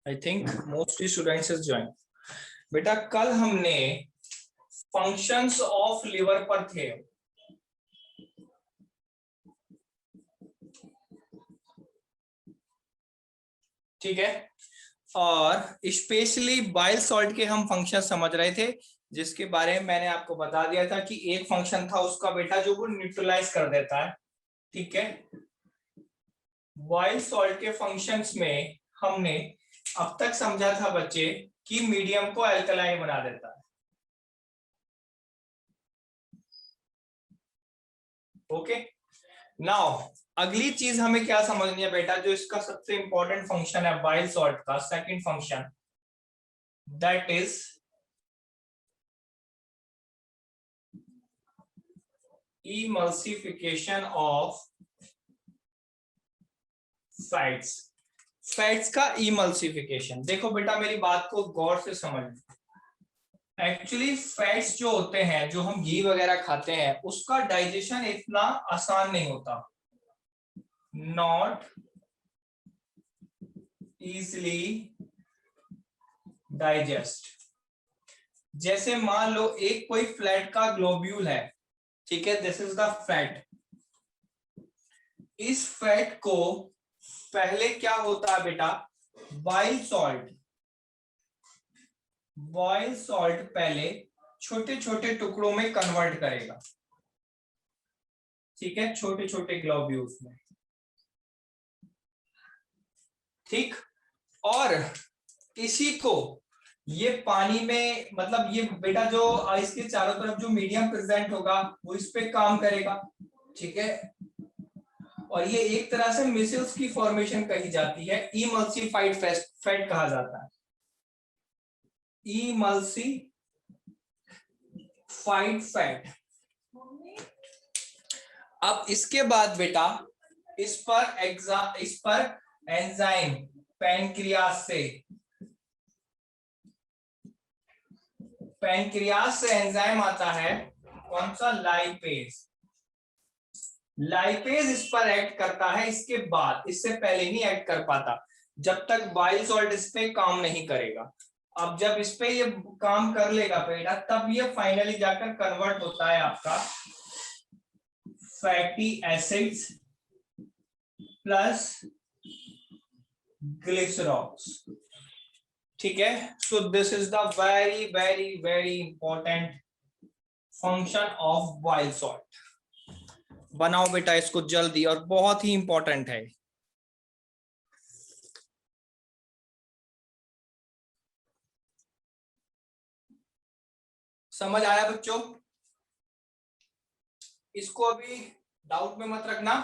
I think mostly students is join. बेटा कल हमने फंक्शंस ऑफ लिवर पर थे, ठीक है, और स्पेशली बाइल सॉल्ट के हम फंक्शन समझ रहे थे, जिसके बारे में मैंने आपको बता दिया था कि एक फंक्शन था उसका बेटा जो वो न्यूट्रलाइज कर देता है, ठीक है। बाइल सॉल्ट के फंक्शंस में हमने अब तक समझा था बच्चे कि मीडियम को अल्कलाइन बना देता है, ओके। नाउ अगली चीज हमें क्या समझनी है बेटा, जो इसका सबसे इंपॉर्टेंट फंक्शन है बाइल सॉल्ट का, second function, that is emulsification of fats. Fats का इमल्सिफिकेशन। देखो बेटा मेरी बात को गौर से समझ, एक्चुअली फैट्स जो होते हैं, जो हम घी वगैरह खाते हैं, उसका डाइजेशन इतना आसान नहीं होता, नॉट इजली डाइजेस्ट। जैसे मान लो एक कोई फ्लैट का ग्लोब्यूल है, ठीक है, दिस इज द फैट। इस फैट को पहले क्या होता है बेटा, बाइल सॉल्ट, बॉइल सॉल्ट पहले छोटे छोटे टुकड़ों में कन्वर्ट करेगा, ठीक है, छोटे छोटे ग्लोब्यूल्स में, ठीक। और इसी को ये पानी में, मतलब ये बेटा जो इसके चारों तरफ जो मीडियम प्रेजेंट होगा वो इस पे काम करेगा, ठीक है। और ये एक तरह से मिसल्स की फॉर्मेशन कही जाती है, इमल्सिफाइड फैट कहा जाता है, इमल्सिफाइड फैट। अब इसके बाद बेटा इस पर एंजाइम पैनक्रियास से एंजाइम आता है, कौन सा, लाइपेज। लाइपेज इस पर एक्ट करता है, इसके बाद, इससे पहले नहीं एक्ट कर पाता जब तक बाइल सॉल्ट इस पे काम नहीं करेगा। अब जब इस पे ये काम कर लेगा बेटा, तब ये फाइनली जाकर कन्वर्ट होता है आपका फैटी एसिड्स प्लस ग्लिसरॉल्स, ठीक है। So this is the very very very important function of bile salt. बनाओ बेटा इसको जल्दी, और बहुत ही इंपॉर्टेंट है। समझ आया बच्चों? इसको अभी डाउट में मत रखना,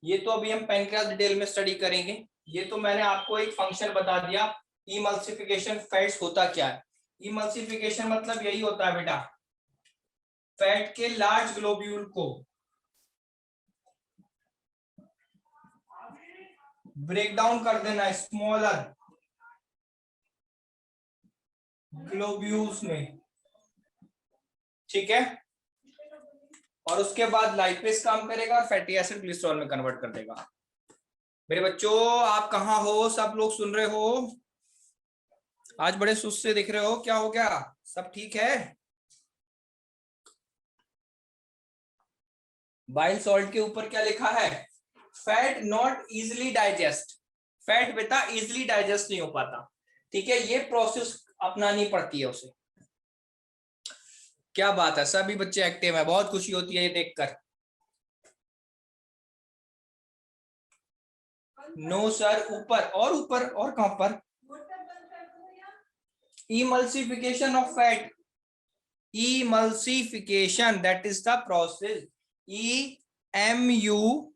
ये तो अभी हम पैनक्रियास डिटेल में स्टडी करेंगे। ये तो मैंने आपको एक फंक्शन बता दिया, इमल्सिफिकेशन फैट्स होता क्या है। इमल्सिफिकेशन मतलब यही होता है बेटा, फैट के लार्ज ग्लोब्यूल को ब्रेक डाउन कर देना स्मॉलर ग्लोब्यूल्स में, ठीक है। और उसके बाद लाइपेज काम करेगा और फैटी एसिड ग्लिसरॉल में कन्वर्ट कर देगा। मेरे बच्चों आप कहाँ हो, सब लोग सुन रहे हो? आज बड़े सुस्त से दिख रहे हो, क्या हो गया, सब ठीक है? बाइल सॉल्ट के ऊपर क्या लिखा है, fat not easily digest. Fat बेटा इजिली डाइजेस्ट नहीं हो पाता, ठीक है, ये प्रोसेस अपनानी पड़ती है उसे। क्या बात है, सभी बच्चे एक्टिव है, बहुत खुशी होती है ये देखकर। नो सर, ऊपर और कहां पर, emulsification of fat, emulsification, that is the process, emulsification,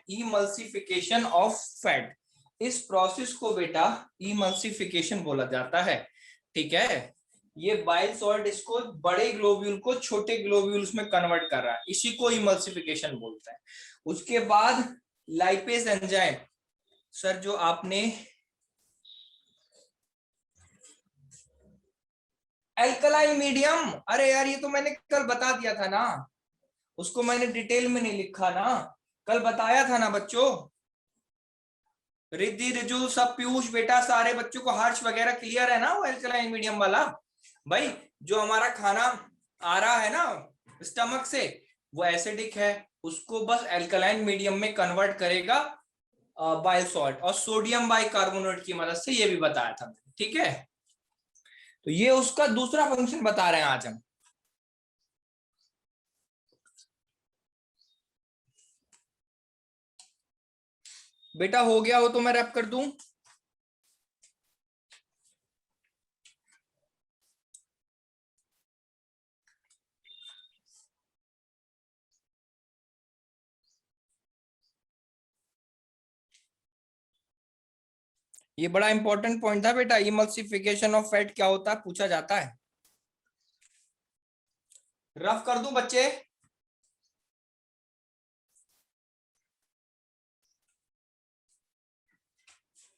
emulsification of fat। इस प्रोसेस को बेटा इमल्सिफिकेशन बोला जाता है, ठीक है। ये बाइल सॉल्ट इसको बड़े ग्लोब्यूल को छोटे ग्लोब्यूल्स में कन्वर्ट कर रहा है, इसी को इमल्सिफिकेशन बोलते हैं। उसके बाद लाइपेज एंजाइम, सर जो आपने एल्कलाइन मीडियम, अरे यार ये तो मैंने कल बता दिया था ना, उसको मैंने डिटेल में नहीं लिखा ना, कल बताया था ना बच्चों, रिद्धि रिजु सब पीयूष बेटा सारे बच्चों को, हर्ष वगैरह क्लियर है ना वो एल्कलाइन मीडियम वाला। भाई जो हमारा खाना आ रहा है ना स्टमक से वो एसिडिक है, उसको बस एल्कलाइन मीडियम में कन्वर्ट करेगा बाइल सॉल्ट, और सोडियम बाइकार्बोनेट की मदद से, ये भी बताया था। ठीक है, तो ये उसका दूसरा फंक्शन बता रहे हैं आज हम। बेटा हो गया हो तो मैं रैप कर दूं। ये बड़ा इंपॉर्टेंट पॉइंट था बेटा, इमल्सिफिकेशन ऑफ फैट क्या होता है, पूछा जाता है। रफ कर दूं बच्चे?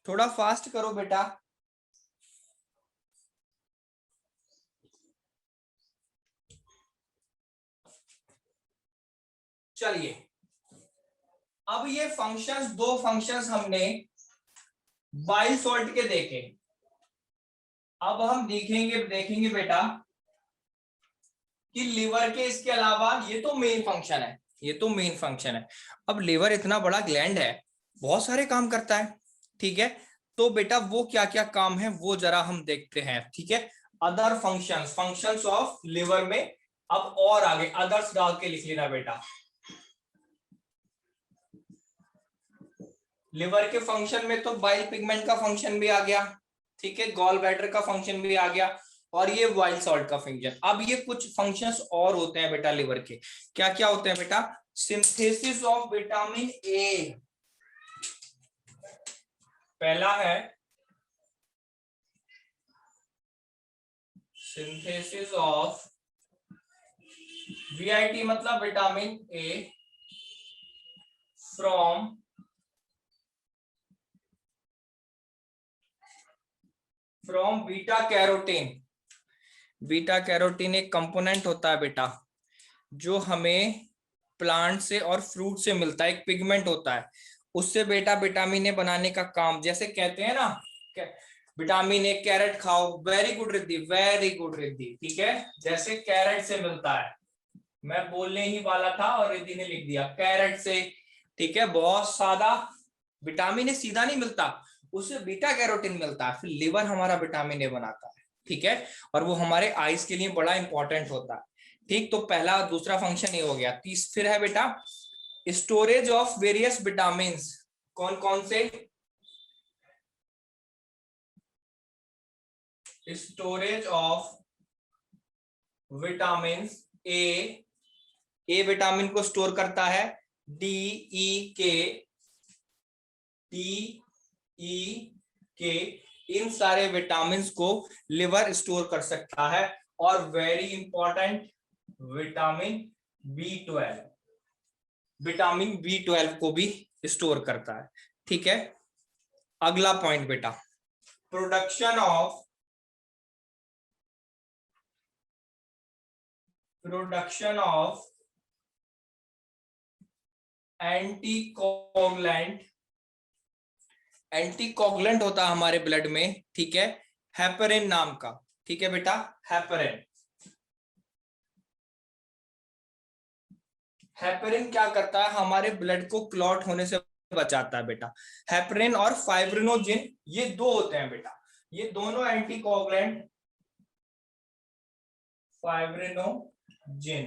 थोड़ा फास्ट करो बेटा। चलिए, अब ये फंक्शंस, दो फंक्शंस हमने बाइल सॉल्ट के देखे। अब हम देखेंगे देखेंगे बेटा कि लिवर के इसके अलावा, ये तो मेन फंक्शन है, ये तो मेन फंक्शन है। अब लिवर इतना बड़ा ग्लैंड है, बहुत सारे काम करता है। ठीक है, तो बेटा वो क्या क्या काम है वो जरा हम देखते हैं। ठीक है, other functions, functions of liver में। अब और आगे अदर्स डाल के लिख लेना बेटा। लिवर के फंक्शन में तो बाइल पिगमेंट का फंक्शन भी आ गया, ठीक है, गॉल ब्लैडर का फंक्शन भी आ गया, और ये वाइल्ड सॉल्ट का फंक्शन। अब ये कुछ फंक्शंस और होते हैं बेटा लिवर के। क्या क्या होते हैं बेटा? सिंथेसिस ऑफ विटामिन ए पहला है, सिंथेसिस ऑफ वीआईटी मतलब vitamin A from beta carotene. Beta carotene एक कंपोनेंट होता है बेटा जो हमें प्लांट से और फ्रूट से मिलता है, एक पिगमेंट होता है, उससे बेटा विटामिन ए बनाने का काम। जैसे कहते हैं ना विटामिन ए कैरेट खाओ, very good Riddhi, very good Riddhi. ठीक है, जैसे कैरेट से मिलता है, मैं बोलने ही वाला था और रिद्धि ने लिख दिया कैरेट से। ठीक है, बहुत सादा, विटामिन ए सीधा नहीं मिलता, उससे बीटा कैरोटीन मिलता है, फिर लिवर हमारा विटामिन ए बनाता है। ठीक है, और वो हमारे आईज के लिए बड़ा इंपॉर्टेंट होता है। ठीक, तो पहला दूसरा फंक्शन ये हो गया। फिर है बेटा स्टोरेज ऑफ वेरियस विटामिन। कौन कौन से? Storage of vitamin A, A vitamin को स्टोर करता है, डी ई के, डी ई के, इन सारे विटामिन को लिवर स्टोर कर सकता है। और very important vitamin B 12, vitamin B 12 को भी स्टोर करता है। ठीक है, अगला पॉइंट बेटा, प्रोडक्शन ऑफ एंटीकोगुलेंट। एंटीकोगुलेंट होता है हमारे ब्लड में, ठीक है, हेपरिन नाम का। ठीक है बेटा, हेपरिन। हेपरिन क्या करता है? हमारे ब्लड को क्लॉट होने से बचाता है बेटा। हेपरिन और फाइब्रिनोजिन ये दो होते हैं बेटा, ये दोनों anticoagulant, fibrinogen,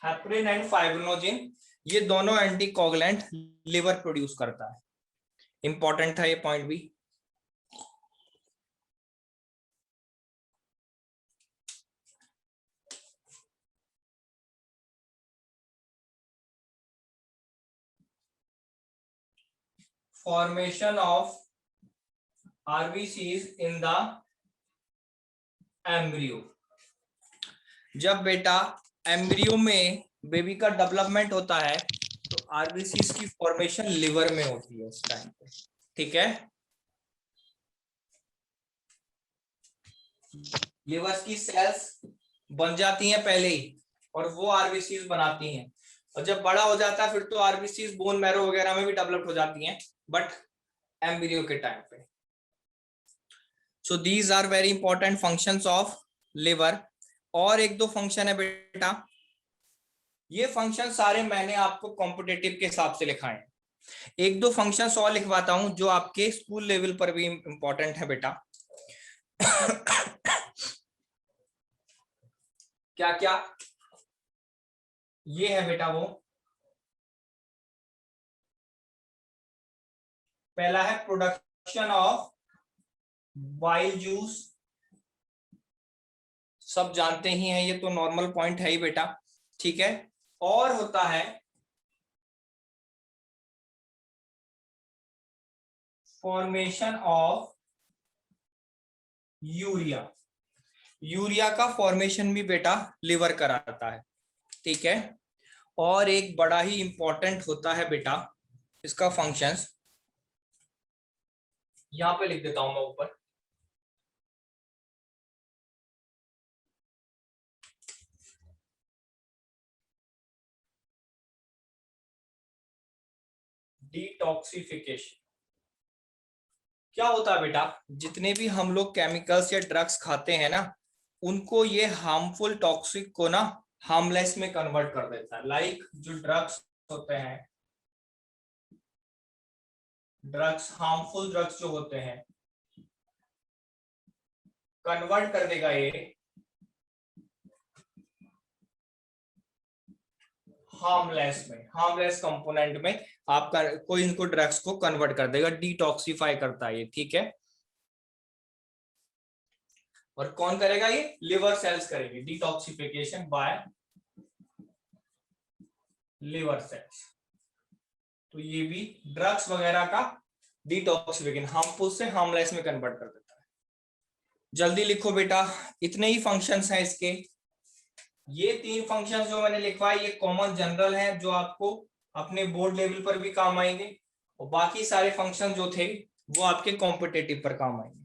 heparin and fibrinogen, ये दोनों एंटीकोगुलेंट लिवर प्रोड्यूस करता है। इंपॉर्टेंट था ये पॉइंट भी। Formation of RBCs in the embryo. जब बेटा एम्ब्रियो में बेबी का डेवलपमेंट होता है तो आरबीसीज की फॉर्मेशन लिवर में होती है उस टाइम पे। ठीक है, लिवर की सेल्स बन जाती हैं पहले ही और वो आरबीसीज बनाती हैं। और जब बड़ा हो जाता है फिर तो आरबीसी बोन मैरो वगैरह में भी डेवलप हो जाती हैं, बट एम्ब्रियो के टाइम पे। So these are very important functions of liver. और एक दो फंक्शन है बेटा, ये फंक्शन सारे मैंने आपको कॉम्पिटेटिव के हिसाब से लिखाए हैं। एक दो फंक्शन और लिखवाता हूं जो आपके स्कूल लेवल पर भी इंपॉर्टेंट है बेटा। क्या क्या? ये है बेटा वो, पहला है प्रोडक्शन ऑफ बाइल जूस, सब जानते ही हैं, ये तो नॉर्मल पॉइंट है ही बेटा, ठीक है। और होता है फॉर्मेशन ऑफ यूरिया, यूरिया का फॉर्मेशन भी बेटा लिवर कराता है, ठीक है। और एक बड़ा ही इंपॉर्टेंट होता है बेटा इसका फंक्शंस, यहां पे लिख देता हूं मैं ऊपर, डिटॉक्सिफिकेशन। क्या होता है बेटा, जितने भी हम लोग केमिकल्स या ड्रग्स खाते हैं ना, उनको ये हार्मफुल टॉक्सिक को ना हार्मलेस में कन्वर्ट कर देता है। लाइक जो ड्रग्स होते हैं, ड्रग्स हार्मफुल ड्रग्स जो होते हैं, कन्वर्ट कर देगा ये हार्मलेस में, हार्मलेस कंपोनेंट में आपका कोई इनको ड्रग्स को कन्वर्ट कर देगा, डिटॉक्सिफाई करता है ये, ठीक है। और कौन करेगा? ये लिवर सेल्स करेंगे, डिटॉक्सिफिकेशन बाय लिवर सेल्स। तो ये भी ड्रग्स वगैरह का डिटॉक्सिफिकेशन, हार्मफुल से हार्मलेस में कन्वर्ट कर देता है। जल्दी लिखो बेटा, इतने ही फंक्शंस हैं इसके। ये तीन फंक्शंस जो मैंने लिखवाए ये कॉमन जनरल हैं, जो आपको अपने बोर्ड लेवल पर भी काम आएंगे, और बाकी सारे फंक्शन जो थे वो आपके कॉम्पिटेटिव पर काम आएंगे।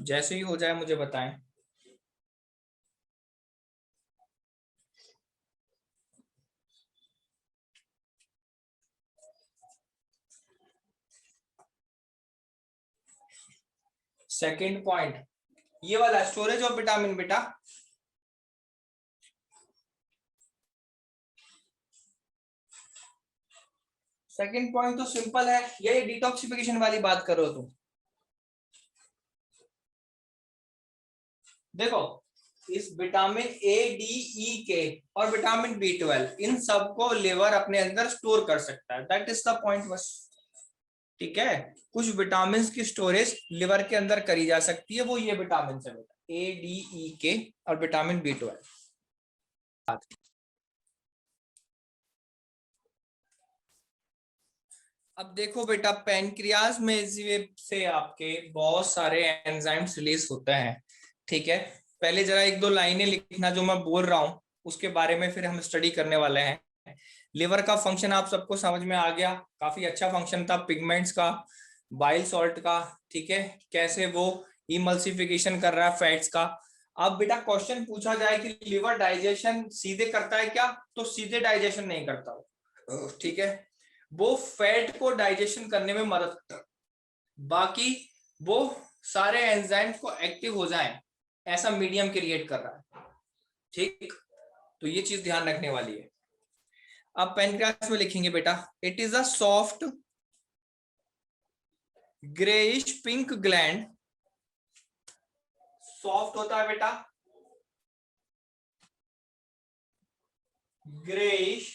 जैसे ही हो जाए मुझे बताएं। सेकंड पॉइंट, ये वाला स्टोरेज ऑफ विटामिन बेटा, सेकंड पॉइंट तो सिंपल है, ये डिटॉक्सिफिकेशन वाली बात करो तुम। देखो, इस विटामिन ए, डी, ई के और विटामिन B12 इन सबको लिवर अपने अंदर स्टोर कर सकता है, दैट इज द पॉइंट बस, ठीक है। कुछ विटामिन की स्टोरेज लिवर के अंदर करी जा सकती है, वो ये विटामिन है बेटा, ए, डी, ई के और विटामिन B12। अब देखो बेटा, पैनक्रियाज में से आपके बहुत सारे एंजाइम्स रिलीज होते हैं, ठीक है। पहले जरा एक दो लाइनें लिखना जो मैं बोल रहा हूं, उसके बारे में फिर हम स्टडी करने वाले हैं। लिवर का फंक्शन आप सबको समझ में आ गया, काफी अच्छा फंक्शन था पिगमेंट्स का, बाइल सॉल्ट का, ठीक है, कैसे वो इमल्सिफिकेशन कर रहा है फैट्स का। अब बेटा क्वेश्चन पूछा जाए कि लिवर डाइजेशन सीधे करता है क्या, तो सीधे डाइजेशन नहीं करता, ठीक है। वो फैट को डाइजेशन करने में मदद करता है, बाकी वो सारे एंजाइम्स को एक्टिव हो जाएं ऐसा मीडियम क्रिएट कर रहा है, ठीक। तो ये चीज ध्यान रखने वाली है। अब पैनक्रियास में लिखेंगे बेटा, it is a soft greyish pink gland, soft होता है बेटा, greyish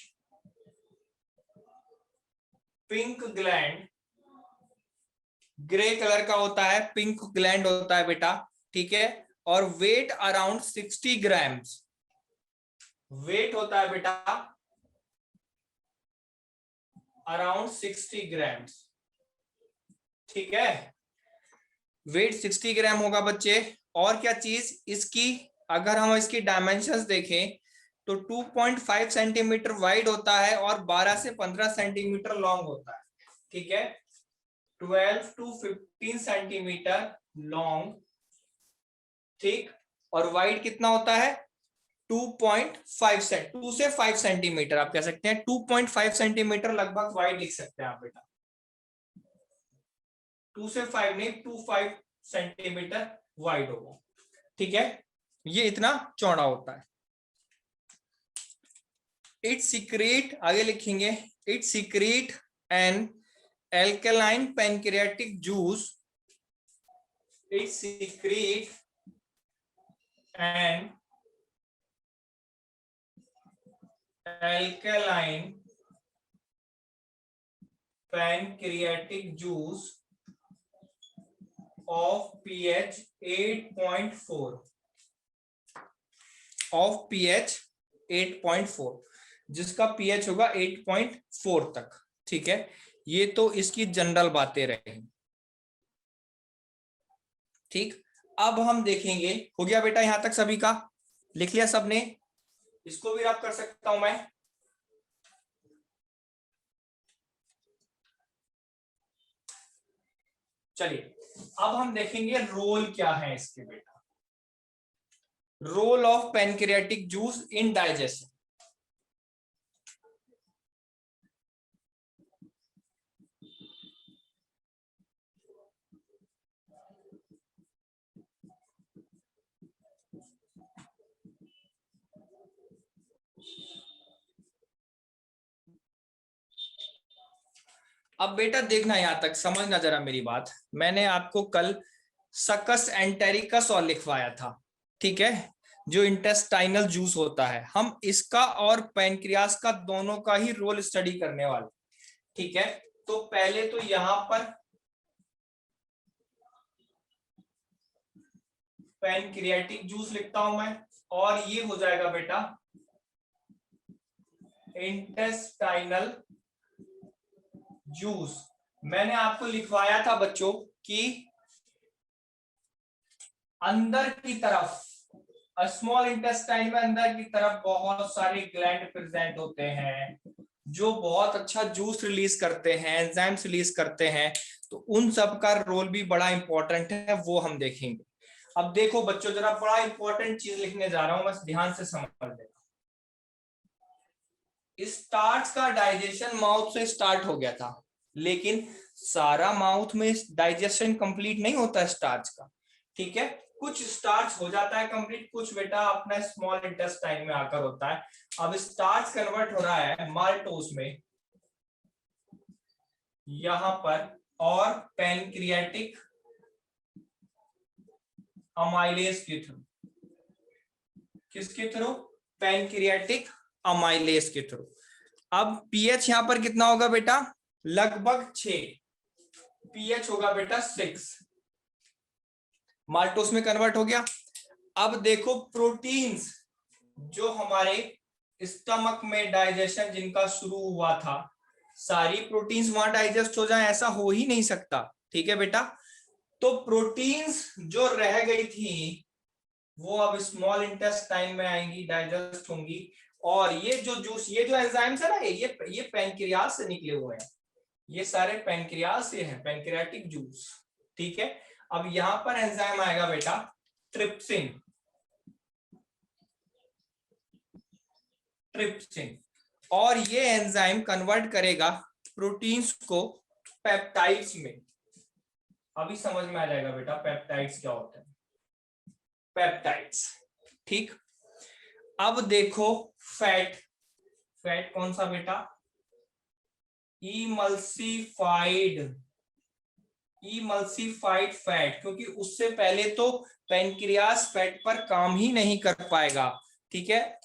pink gland, grey colour का होता है, पिंक ग्लैंड होता है बेटा, ठीक है। और वेट अराउंड 60 ग्राम्स, वेट होता है बेटा अराउंड 60 ग्राम्स, ठीक है। वेट 60 ग्राम होगा बच्चे। और क्या चीज इसकी, अगर हम इसकी डायमेंशंस देखें तो 2.5 सेंटीमीटर वाइड होता है और 12 से 15 सेंटीमीटर लॉन्ग होता है, ठीक है। 12 to 15 सेंटीमीटर लॉन्ग, ठीक, और वाइड कितना होता है 2.5 2 से 5 सेंटीमीटर आप कह सकते हैं, 2.5 सेंटीमीटर लगभग वाइड लिख सकते हैं आप बेटा, 2 से 5 नहीं, 2.5 सेंटीमीटर वाइड होगा, ठीक है, ये इतना चौड़ा होता है। इट सीक्रेट, आगे लिखेंगे, it secrete an alkaline pancreatic juice, it secrete an alkaline pancreatic juice of pH 8.4, of pH 8.4, जिसका pH होगा 8.4 तक, ठीक है। ये तो इसकी जनरल बातें रही, ठीक। अब हम देखेंगे, हो गया बेटा यहां तक सभी का, लिख लिया सबने, इसको भी रब कर सकता हूं मैं। चलिए अब हम देखेंगे रोल क्या है इसके बेटा, role of pancreatic juice in digestion. अब बेटा देखना, यहां तक समझना जरा मेरी बात, मैंने आपको कल सकस एंटेरिकस और लिखवाया था, ठीक है, जो इंटेस्टाइनल जूस होता है, हम इसका और पैनक्रियास का दोनों का ही रोल स्टडी करने वाले, ठीक है। तो पहले तो यहां पर पैनक्रियाटिक जूस लिखता हूं मैं, और ये हो जाएगा बेटा इंटेस्टाइनल जूस। मैंने आपको लिखवाया था बच्चों कि अंदर की तरफ, स्मॉल इंटेस्टाइन में अंदर की तरफ बहुत सारे ग्लैंड प्रेजेंट होते हैं जो बहुत अच्छा जूस रिलीज करते हैं, एंजाइम्स रिलीज करते हैं, तो उन सब का रोल भी बड़ा इंपॉर्टेंट है, वो हम देखेंगे। अब देखो बच्चों, जरा बड़ा इंपॉर्टेंट चीज लिखने जा रहा हूं, बस ध्यान से समझ लेना। स्टार्च का डाइजेशन माउथ से स्टार्ट हो गया था, लेकिन सारा माउथ में डाइजेशन कंप्लीट नहीं होता स्टार्च का, ठीक है, कुछ स्टार्च हो जाता है कंप्लीट, कुछ बेटा अपना स्मॉल इंटेस्टाइन में आकर होता है। अब स्टार्च कन्वर्ट हो रहा है माल्टोस में यहां पर, और पैनक्रियाटिक अमाइलेज के थ्रू, किसके थ्रू, पैनक्रियाटिक अमाइलेज के थ्रू। अब पीएच यहां पर कितना होगा बेटा, लगभग 6, पीएच होगा बेटा 6, माल्टोस में कन्वर्ट हो गया। अब देखो प्रोटीन्स जो हमारे स्टमक में डाइजेशन जिनका शुरू हुआ था, सारी प्रोटीन्स वहां डाइजेस्ट हो जाए ऐसा हो ही नहीं सकता, ठीक है बेटा। तो प्रोटीन्स जो रह गई थी वो अब स्मॉल इंटेस्टाइन में आएंगी, डाइजेस्ट होंगी, और ये जो जूस, ये जो एंजाइम्स है ना, ये पैनक्रियास से निकले हुए हैं, ये सारे पैनक्रियास से हैं, पैनक्रियाटिक जूस, ठीक है। अब यहां पर एंजाइम आएगा बेटा ट्रिप्सिन, ट्रिप्सिन, और ये एंजाइम कन्वर्ट करेगा प्रोटीन्स को पेप्टाइड्स में। अभी समझ में आ जाएगा बेटा पेप्टाइड्स क्या होता है, पेप्टाइड्स, ठीक। अब देखो फैट, फैट कौन सा बेटा, इमल्सिफाइड, इमल्सिफाइड फैट, क्योंकि उससे पहले तो पैनक्रियास फैट पर काम ही नहीं कर पाएगा, ठीक है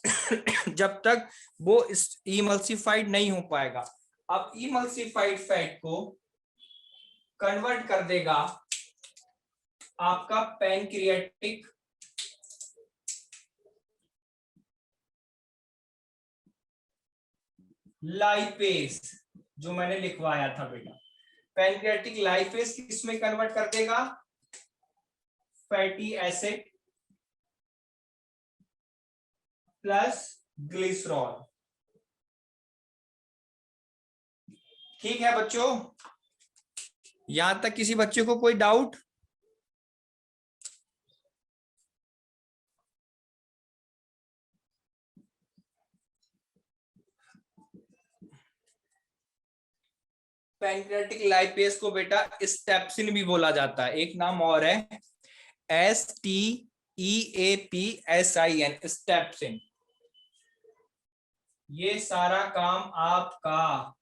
जब तक वो इमल्सिफाइड नहीं हो पाएगा। अब इमल्सिफाइड फैट को कन्वर्ट कर देगा आपका पैनक्रियाटिक लाइपेज, जो मैंने लिखवाया था बेटा, पैनक्रियाटिक लाइपेज किसमें कन्वर्ट कर देगा, फैटी एसिड प्लस ग्लिसरॉल, ठीक है बच्चों, यहां तक किसी बच्चे को कोई डाउट? पैनक्रियाटिक लाइपेज को बेटा स्टेप्सिन भी बोला जाता है, एक नाम और है STEAPSIN, स्टेप्सिन। ये सारा काम आपका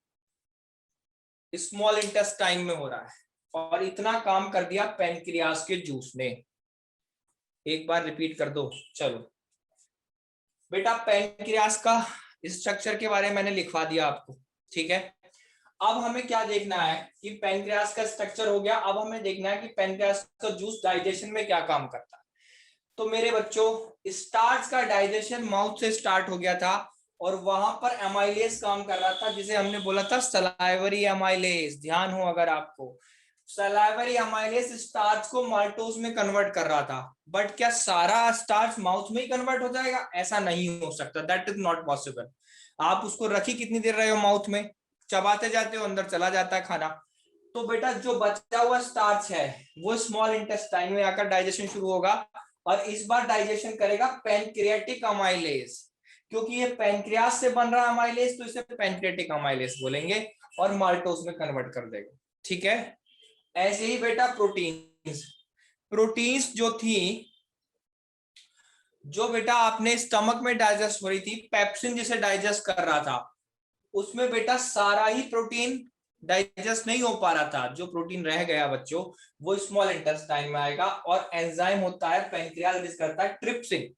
स्मॉल इंटेस्टाइन में हो रहा है, और इतना काम कर दिया पैनक्रियास के जूस ने। एक बार रिपीट कर दो। चलो बेटा, पैनक्रियास का स्ट्रक्चर के बारे में मैंने लिखवा दिया आपको, ठीक है। अब हमें क्या देखना है कि पैनक्रियास का स्ट्रक्चर हो गया, अब हमें देखना है कि पैनक्रियास का जूस डाइजेशन में क्या काम करता है। तो मेरे बच्चों, स्टार्च का डाइजेशन माउथ से स्टार्ट हो गया था, और वहां पर एमाइलेज काम कर रहा था, जिसे हमने बोला था सलाइवरी एमाइलेज। ध्यान हो अगर आपको, सलाइवरी एमाइलेज स्टार्च को माल्टोज में कन्वर्ट कर रहा था। बट क्या सारा स्टार्च माउथ में ही कन्वर्ट हो जाएगा? ऐसा नहीं हो सकता, दैट इज नॉट पॉसिबल। आप उसको रखी कितनी देर रहे हो माउथ में, चबाते जाते हो, अंदर चला जाता है खाना। तो बेटा जो बचा हुआ स्टार्च है वो स्मॉल इंटेस्टाइन में आकर डाइजेशन शुरू होगा, और इस बार डाइजेशन करेगा पैनक्रियाटिक अमाइलेज, क्योंकि ये पैनक्रियास से बन रहा अमाइलेज, तो इसे पैनक्रियाटिक अमाइलेज बोलेंगे, और माल्टोज में कन्वर्ट कर देगा, ठीक है। ऐसे ही बेटा प्रोटीन्स, प्रोटीन्स जो थी, जो बेटा आपने स्टमक में डाइजेस्ट हो रही थी, पेप्सिन जिसे डाइजेस्ट कर रहा था, उसमें बेटा सारा ही प्रोटीन डाइजेस्ट नहीं हो पा रहा था। जो प्रोटीन रह गया बच्चों, वो स्मॉल इंटेस्टाइन में आएगा, और एंजाइम होता है पैनक्रियास रिलीज करता है ट्रिप्सिन,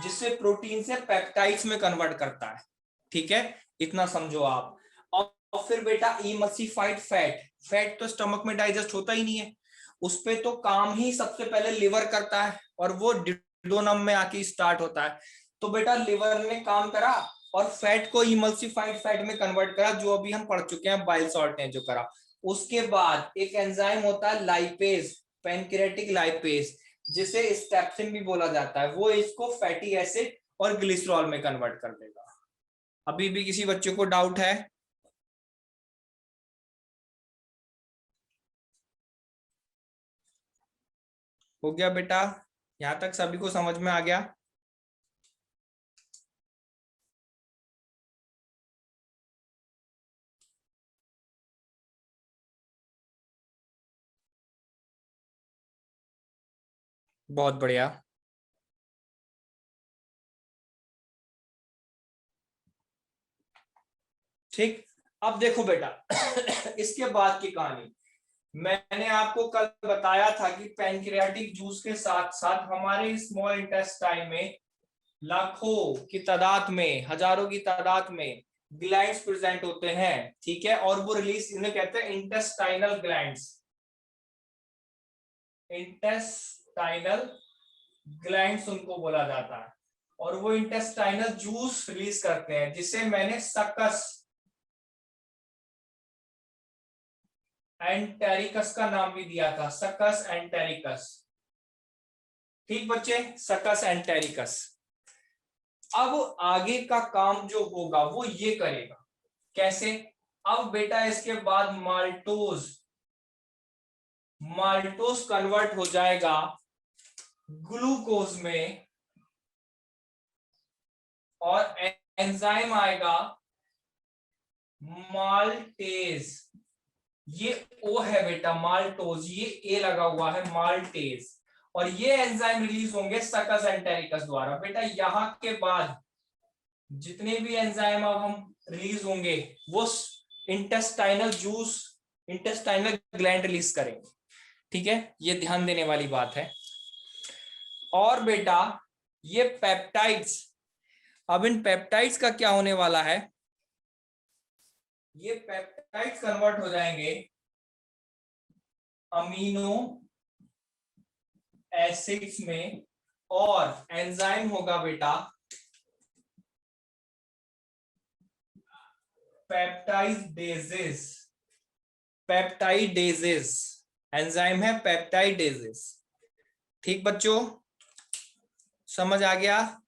जिससे प्रोटीन से पेप्टाइड्स में कन्वर्ट करता है, ठीक है। इतना समझो आप। और फिर बेटा इमल्सिफाइड फैट, फैट तो स्टमक में डाइजेस्ट होता ही नहीं है, उस पे तो काम ही सबसे पहले लिवर करता है, और वो डिडोनम में आके स्टार्ट होता है। तो बेटा लिवर ने काम करा और फैट को इमल्सिफाइड फैट में कन्वर्ट करा, जो अभी हम पढ़ चुके हैं, बाइल सॉल्ट ने जो करा। उसके बाद एक एंजाइम होता है लाइपेज, पैनक्रियाटिक लाइपेज, जिसे स्टेप्सिन भी बोला जाता है, वो इसको फैटी एसिड और ग्लिसरॉल में कन्वर्ट कर देगा। अभी भी किसी बच्चे को डाउट है? हो गया बेटा? यहां तक सभी को समझ में आ गया? बहुत बढ़िया। ठीक, अब देखो बेटा इसके बाद की कहानी, मैंने आपको कल बताया था कि पैनक्रियाटिक जूस के साथ साथ हमारे स्मॉल इंटेस्टाइन में लाखों की तादाद में, हजारों की तादाद में ग्लैंड्स प्रेजेंट होते हैं, ठीक है। और वो रिलीज इन्हें कहते हैं इंटेस्टाइनल ग्लैंड्स, इंटेस्टाइनल ग्लैंड्स उनको बोला जाता है। और वो इंटेस्टाइनल जूस रिलीज करते हैं, जिसे मैंने सकस एंटेरिकस का नाम भी दिया था, सकस एंटेरिकस। ठीक बच्चे, सकस एंटेरिकस। अब आगे का काम जो होगा वो ये करेगा, कैसे? अब बेटा इसके बाद माल्टोज, माल्टोज कन्वर्ट हो जाएगा ग्लूकोज में, और एंजाइम आएगा माल्टेज। ये ओ है बेटा, माल्टोज, ये ए लगा हुआ है, माल्टेज। और ये एंजाइम रिलीज होंगे सकस एंटेरिकस द्वारा। बेटा यहां के बाद जितने भी एंजाइम अब हम रिलीज होंगे, वो intestinal juice, intestinal gland release करेंगे, ठीक है। ये ध्यान देने वाली बात है। और बेटा ये पेप्टाइड्स, अब इन पेप्टाइड्स का क्या होने वाला है? ये पेप्टाइड्स कन्वर्ट हो जाएंगे अमीनो एसिड्स में, और एंजाइम होगा बेटा पेप्टाइडेजेस, पेप्टाइडेजेस एंजाइम है, पेप्टाइडेजेस। ठीक बच्चों, समझ आ गया?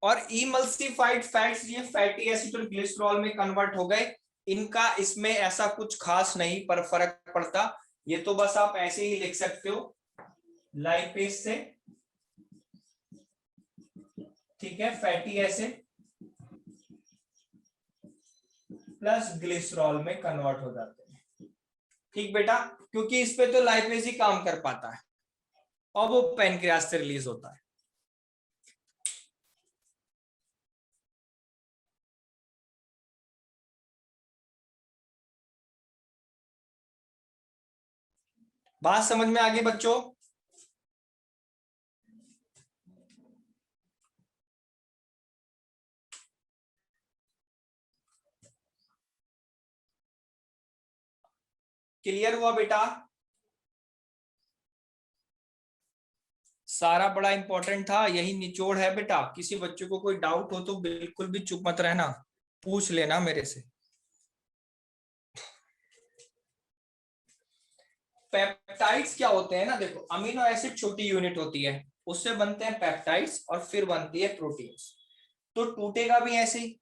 और इमल्सिफाइड फैट्स, ये फैटी एसिड और ग्लिसरॉल में कन्वर्ट हो गए। इनका इसमें ऐसा कुछ खास नहीं पर फर्क पड़ता, ये तो बस आप ऐसे ही लिख सकते हो लाइपेज से, ठीक है, फैटी एसिड प्लस ग्लिसरॉल में कन्वर्ट हो जाते हैं। ठीक बेटा, क्योंकि इस पे तो लाइपेज ही काम कर पाता है और वो पैनक्रियास से रिलीज होता है। बात समझ में आ गई बच्चों? क्लियर हुआ बेटा? सारा बड़ा इंपॉर्टेंट था, यही निचोड़ है बेटा। किसी बच्चे को कोई डाउट हो तो बिल्कुल भी चुप मत रहना, पूछ लेना मेरे से। पेप्टाइड्स क्या होते हैं ना, देखो अमीनो एसिड छोटी यूनिट होती है, उससे बनते हैं पेप्टाइड्स और फिर बनती है प्रोटीन्स। तो टूटेगा भी ऐसे ही,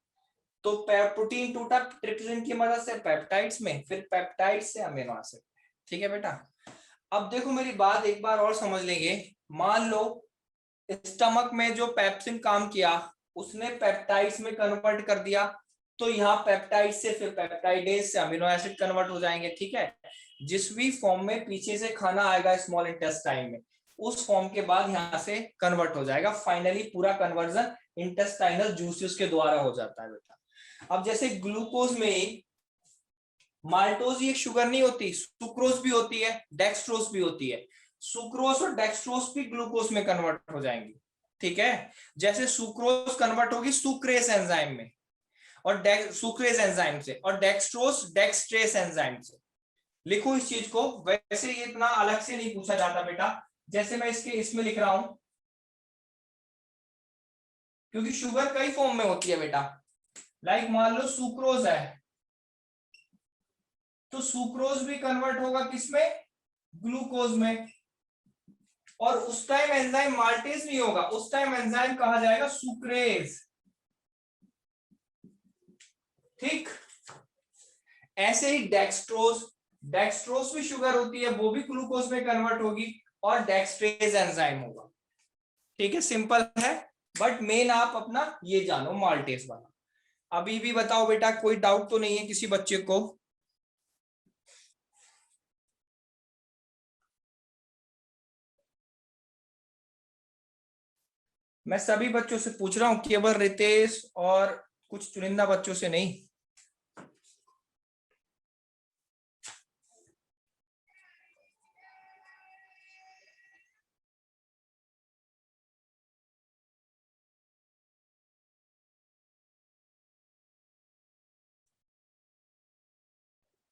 तो प्रोटीन टूटा ट्रिप्सिन की मदद से पेप्टाइड्स में, फिर पेप्टाइड्स से अमीनो एसिड। ठीक है बेटा? अब देखो मेरी बात एक बार और समझ लेंगे। मान लो स्टमक में जो पेप्सिन काम किया उसने पेप्टाइड्स में कन्वर्ट कर दिया, तो यहाँ पेप्टाइड से फिर पेप्टाइडेज से अमीनो एसिड कन्वर्ट हो जाएंगे। ठीक है? जिस भी फॉर्म में पीछे से खाना आएगा स्मॉल इंटेस्टाइन में, उस फॉर्म के बाद यहाँ से कन्वर्ट हो जाएगा। फाइनली पूरा कन्वर्जन इंटेस्टाइनल जूसेस के द्वारा हो जाता है बेटा। अब जैसे ग्लूकोज में माल्टोज ये शुगर नहीं होती, सुक्रोज भी होती है, डेक्सट्रोज भी होती है। सुक्रोज और डेक्सट्रोज भी ग्लूकोज में कन्वर्ट हो जाएंगी। ठीक है? जैसे सुक्रोज कन्वर्ट होगी सुक्रेस एंजाइम में और सुक्रेज एंजाइम से, और डेक्सट्रोज डेक्सट्रेस एंजाइम से। लिखो इस चीज को, वैसे ये इतना अलग से नहीं पूछा जाता बेटा, जैसे मैं इसमें लिख रहा हूं, क्योंकि शुगर कई फॉर्म में होती है बेटा। लाइक मान लो सुक्रोज है, तो सुक्रोज भी कन्वर्ट होगा किसमें? ग्लूकोज में। और उस टाइम एंजाइम माल्टेज नहीं होगा, उस टाइम एंजाइम कहा जाएगा सुक्रेज। ठीक? ऐसे ही डेक्सट्रोज, डेक्सट्रोज भी शुगर होती है, वो भी ग्लूकोज में कन्वर्ट होगी और डेक्सट्रेज एंजाइम होगा। ठीक है? सिंपल है, बट मेन आप अपना ये जानो माल्टेज वाला। अभी भी बताओ बेटा, कोई डाउट तो नहीं है किसी बच्चे को? मैं सभी बच्चों से पूछ रहा हूं, केवल रितेश और कुछ चुनिंदा बच्चों से नहीं।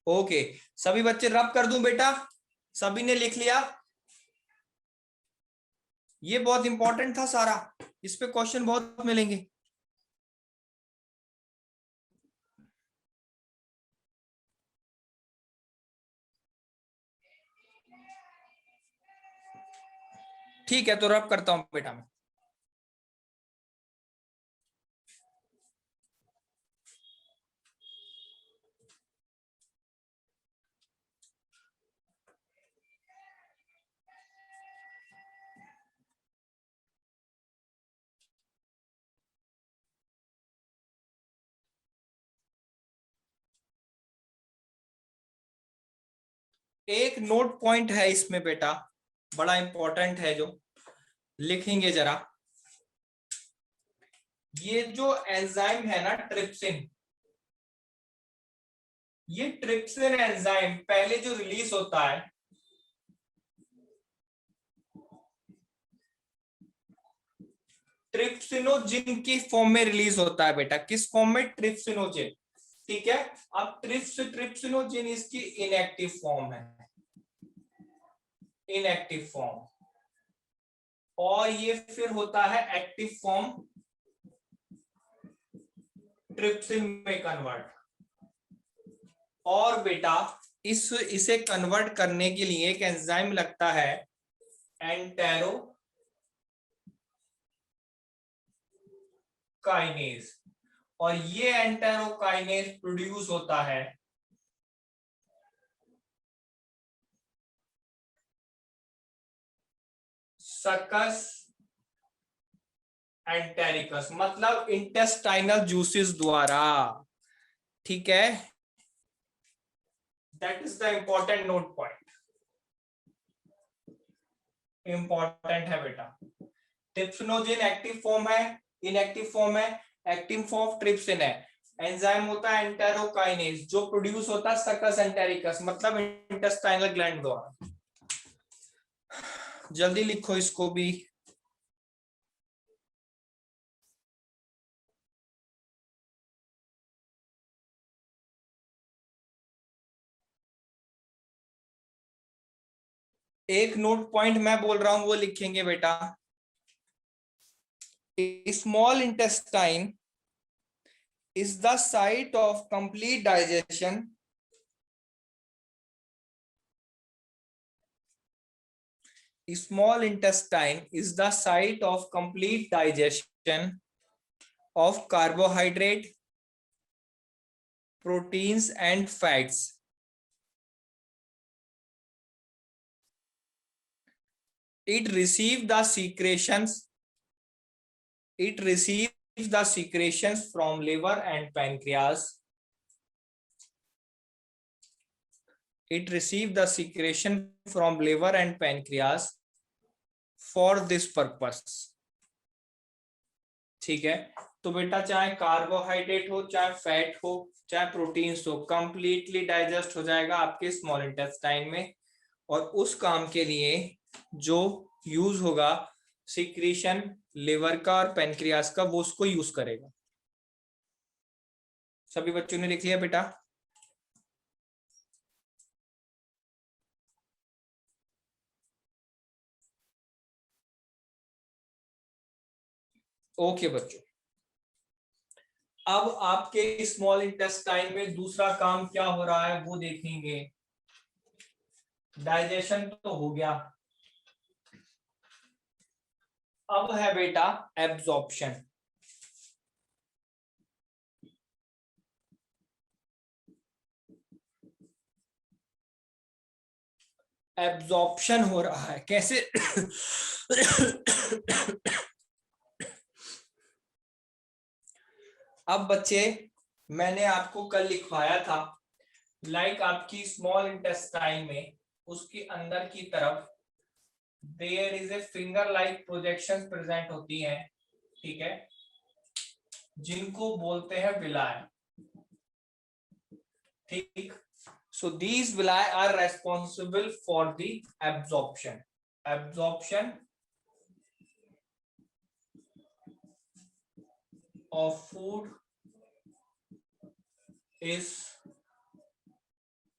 ओके, सभी बच्चे रब कर दूं बेटा? सभी ने लिख लिया? ये बहुत इंपॉर्टेंट था सारा, इस पे क्वेश्चन बहुत मिलेंगे। ठीक है, तो रब करता हूं बेटा मैं। एक नोट पॉइंट है इसमें बेटा, बड़ा इंपॉर्टेंट है, जो लिखेंगे जरा। ये जो एंजाइम है ना ट्रिप्सिन, ये ट्रिप्सिन एंजाइम पहले जो रिलीज होता है, ट्रिप्सिनोजिन की फॉर्म में रिलीज होता है बेटा। किस फॉर्म में? ट्रिप्सिनोजिन। ठीक है? अब ट्रिप्सिनोजिन इसकी इनएक्टिव फॉर्म है, इनएक्टिव फॉर्म। और ये फिर होता है एक्टिव फॉर्म ट्रिप्सिन में कन्वर्ट। और बेटा इसे कन्वर्ट करने के लिए एक एंजाइम लगता है, एंटेरो काइनेज। और ये एंटेरोकाइनेज प्रोड्यूस होता है सकस एंटेरिकस, मतलब इंटेस्टाइनल जूसेस द्वारा। ठीक है, that is the important note point, important है बेटा। ट्रिप्सिनोजेन एक्टिव फॉर्म है, इनएक्टिव फॉर्म है, एक्टिव फॉर्म ट्रिप्सिन है। एंजाइम होता है एंटेरोकाइनेज, जो प्रोड्यूस होता है सकस एंटेरिकस, मतलब इंटेस्टाइनल ग्लैंड द्वारा। जल्दी लिखो इसको भी। एक नोट पॉइंट मैं बोल रहा हूं वो लिखेंगे बेटा। Small intestine is the site of complete digestion. Small intestine is the site of complete digestion of carbohydrate, proteins and fats. It receives the secretions. It receives the secretions from liver and pancreas. It receives the secretion from liver and pancreas for this purpose. ठीक है, तो बेटा चाहे carbohydrate हो, चाहे fat हो, चाहे proteins हो, कंप्लीटली डाइजेस्ट हो जाएगा आपके स्मॉल इंटेस्टाइन में। और उस काम के लिए जो यूज होगा सिक्रीशन लिवर का और पेनक्रियास का, वो उसको यूज करेगा। सभी बच्चों ने लिख लिया बेटा? ओके बच्चों, अब आपके स्मॉल इंटेस्टाइन में दूसरा काम क्या हो रहा है वो देखेंगे। डाइजेशन तो हो गया, अब है बेटा एब्जॉर्प्शन। एब्जॉर्प्शन हो रहा है कैसे? अब बच्चे, मैंने आपको कल लिखवाया था, लाइक आपकी स्मॉल इंटेस्टाइन में उसके अंदर की तरफ there is a finger like projection present होती हैं, ठीक है, जिनको बोलते हैं विलाय। ठीक, so these villi are responsible for the absorption of food is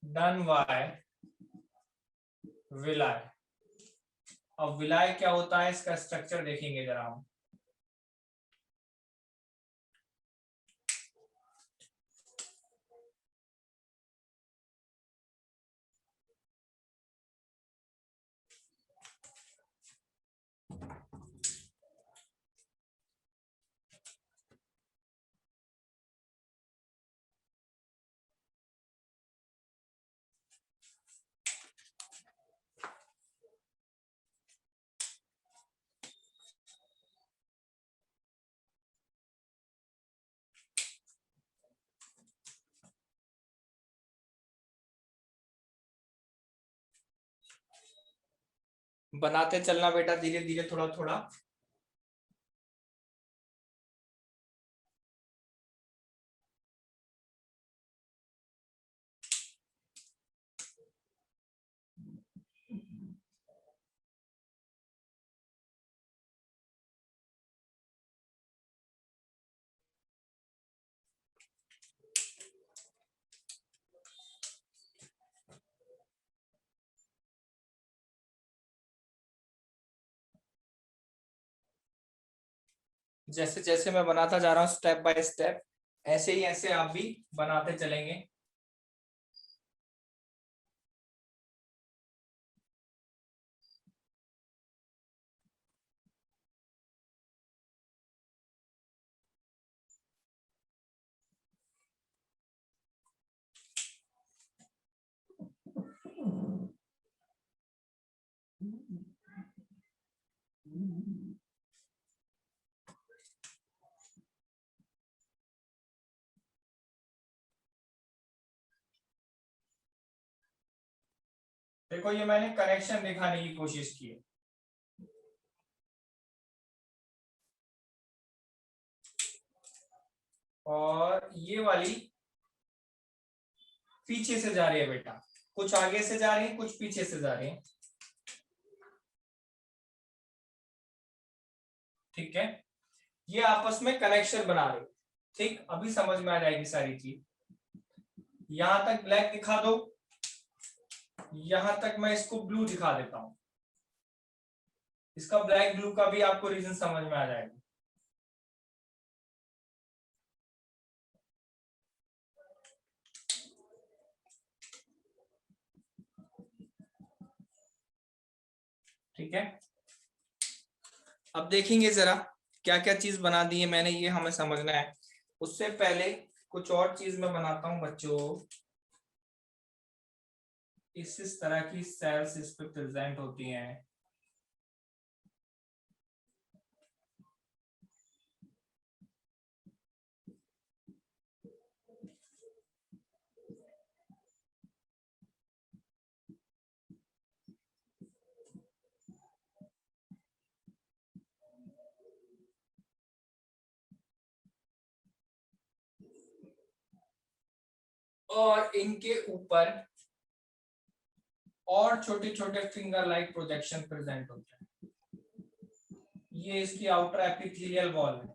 done by villi। अब विलाय क्या होता है, इसका स्ट्रक्चर देखेंगे जरा हम। बनाते चलना बेटा, धीरे धीरे, थोड़ा थोड़ा। जैसे जैसे मैं बनाता जा रहा हूँ स्टेप बाय स्टेप, ऐसे ही ऐसे आप भी बनाते चलेंगे। देखो ये मैंने कनेक्शन दिखाने की कोशिश की है। और ये वाली पीछे से जा रही है बेटा, कुछ आगे से जा रही है, कुछ पीछे से जा रही है। ठीक है, ये आपस में कनेक्शन बना रहे। ठीक, अभी समझ में आ जाएगी सारी चीज। यहां तक ब्लैक दिखा दो, यहां तक मैं इसको ब्लू दिखा देता हूं। इसका ब्लैक ब्लू का भी आपको रीजन समझ में आ जाएगा। ठीक है, अब देखेंगे जरा क्या क्या चीज बना दी है मैंने, ये हमें समझना है। उससे पहले कुछ और चीज मैं बनाता हूं बच्चों। इस तरह की सेल्स इस पे प्रेजेंट होती हैं। और इनके ऊपर और छोटे छोटे फिंगर लाइक प्रोजेक्शन प्रेजेंट होते हैं। ये इसकी आउटर एपिथेलियल वॉल है।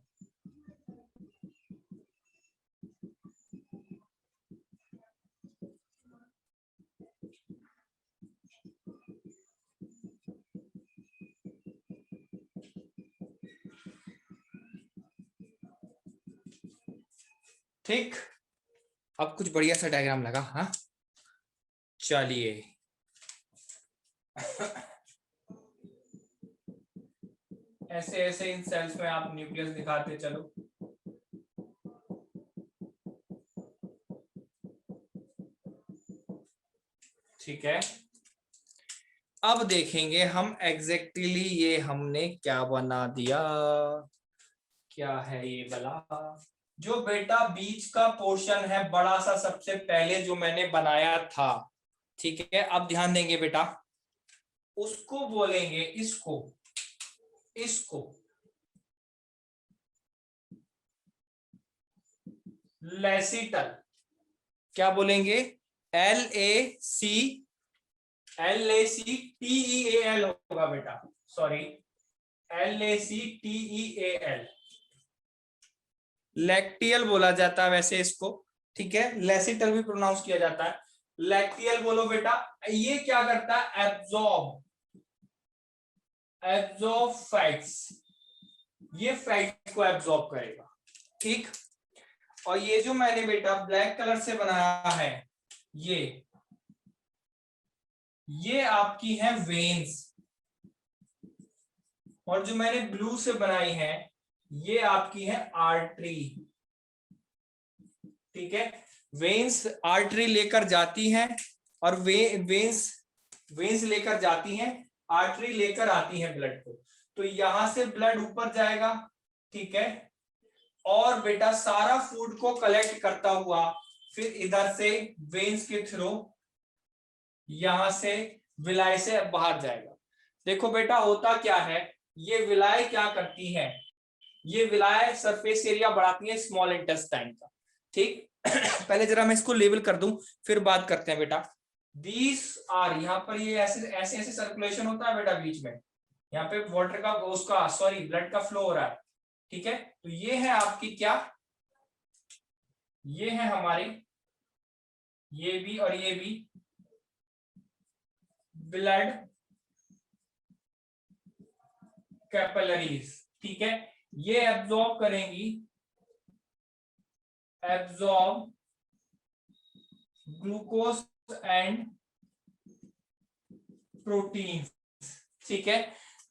ठीक, अब कुछ बढ़िया सा डायग्राम लगा। हाँ चलिए ऐसे ऐसे इन सेल्स में आप न्यूक्लियस दिखाते चलो। ठीक है, अब देखेंगे हम एग्जैक्टली ये हमने क्या बना दिया। क्या है ये वाला, जो बेटा बीच का पोर्शन है बड़ा सा, सबसे पहले जो मैंने बनाया था। ठीक है, अब ध्यान देंगे बेटा, उसको बोलेंगे, इसको इसको लेसिटल। क्या बोलेंगे? LACTEAL होगा बेटा, सॉरी LACTEAL, लैक्टियल बोला जाता है वैसे इसको। ठीक है, लेसिटल भी प्रोनाउंस किया जाता है। लैक्टियल बोलो बेटा। ये क्या करता है? एब्जॉर्ब फैट्स, ये फैट को एब्जॉर्ब करेगा। ठीक, और ये जो मैंने बेटा ब्लैक कलर से बनाया है, ये आपकी है वेन्स, और जो मैंने ब्लू से बनाई है ये आपकी है आर्टरी। ठीक है, वेन्स आर्टरी लेकर जाती हैं, और वेन्स लेकर जाती हैं, आर्टरी लेकर आती है ब्लड को। तो यहां से ब्लड ऊपर जाएगा। ठीक है, और बेटा सारा फूड को कलेक्ट करता हुआ फिर इधर से वेन्स के थ्रू यहां से विलाय से बाहर जाएगा। देखो बेटा होता क्या है, ये विलाय क्या करती है, ये विलाय सरफेस एरिया बढ़ाती है स्मॉल इंटेस्टाइन का। ठीक पहले जरा मैं इसको लेबल कर दूं, फिर बात करते हैं बेटा। दीज आर, यहाँ पर ये ऐसे ऐसे ऐसे सर्कुलेशन होता है बेटा बीच में, यहाँ पे वाटर का उसका सॉरी ब्लड का फ्लो हो रहा है। ठीक है, तो ये है आपकी क्या, ये है हमारे, ये भी और ये भी ब्लड कैपिलरीज। ठीक है, ये एब्जॉर्ब करेंगी, एब्जॉर्ब ग्लूकोज एंड प्रोटीन्स। ठीक है,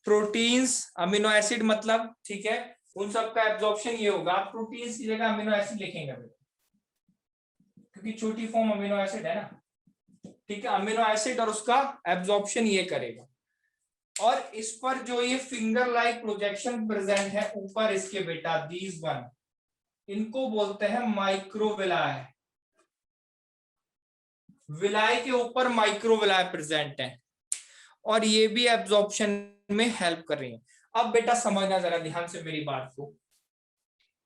प्रोटीन्स अमीनो एसिड मतलब, ठीक है, उन सब का एब्जॉर्प्शन ये होगा। प्रोटीन्स की जगह अमीनो एसिड लिखेंगे क्योंकि छोटी फॉर्म अमीनो एसिड है ना। ठीक है, अमीनो एसिड और उसका एब्जॉर्प्शन ये करेगा। और इस पर जो ये फिंगर लाइक प्रोजेक्शन प्रेजेंट है ऊपर इसके बेटा, दीज वन, इनको बोलते हैं माइक्रोविलाई। विलाय के ऊपर माइक्रोविलाय प्रेजेंट है और ये भी एब्जॉर्प्शन में हेल्प कर रही है। अब बेटा समझना जरा ध्यान से मेरी बात को,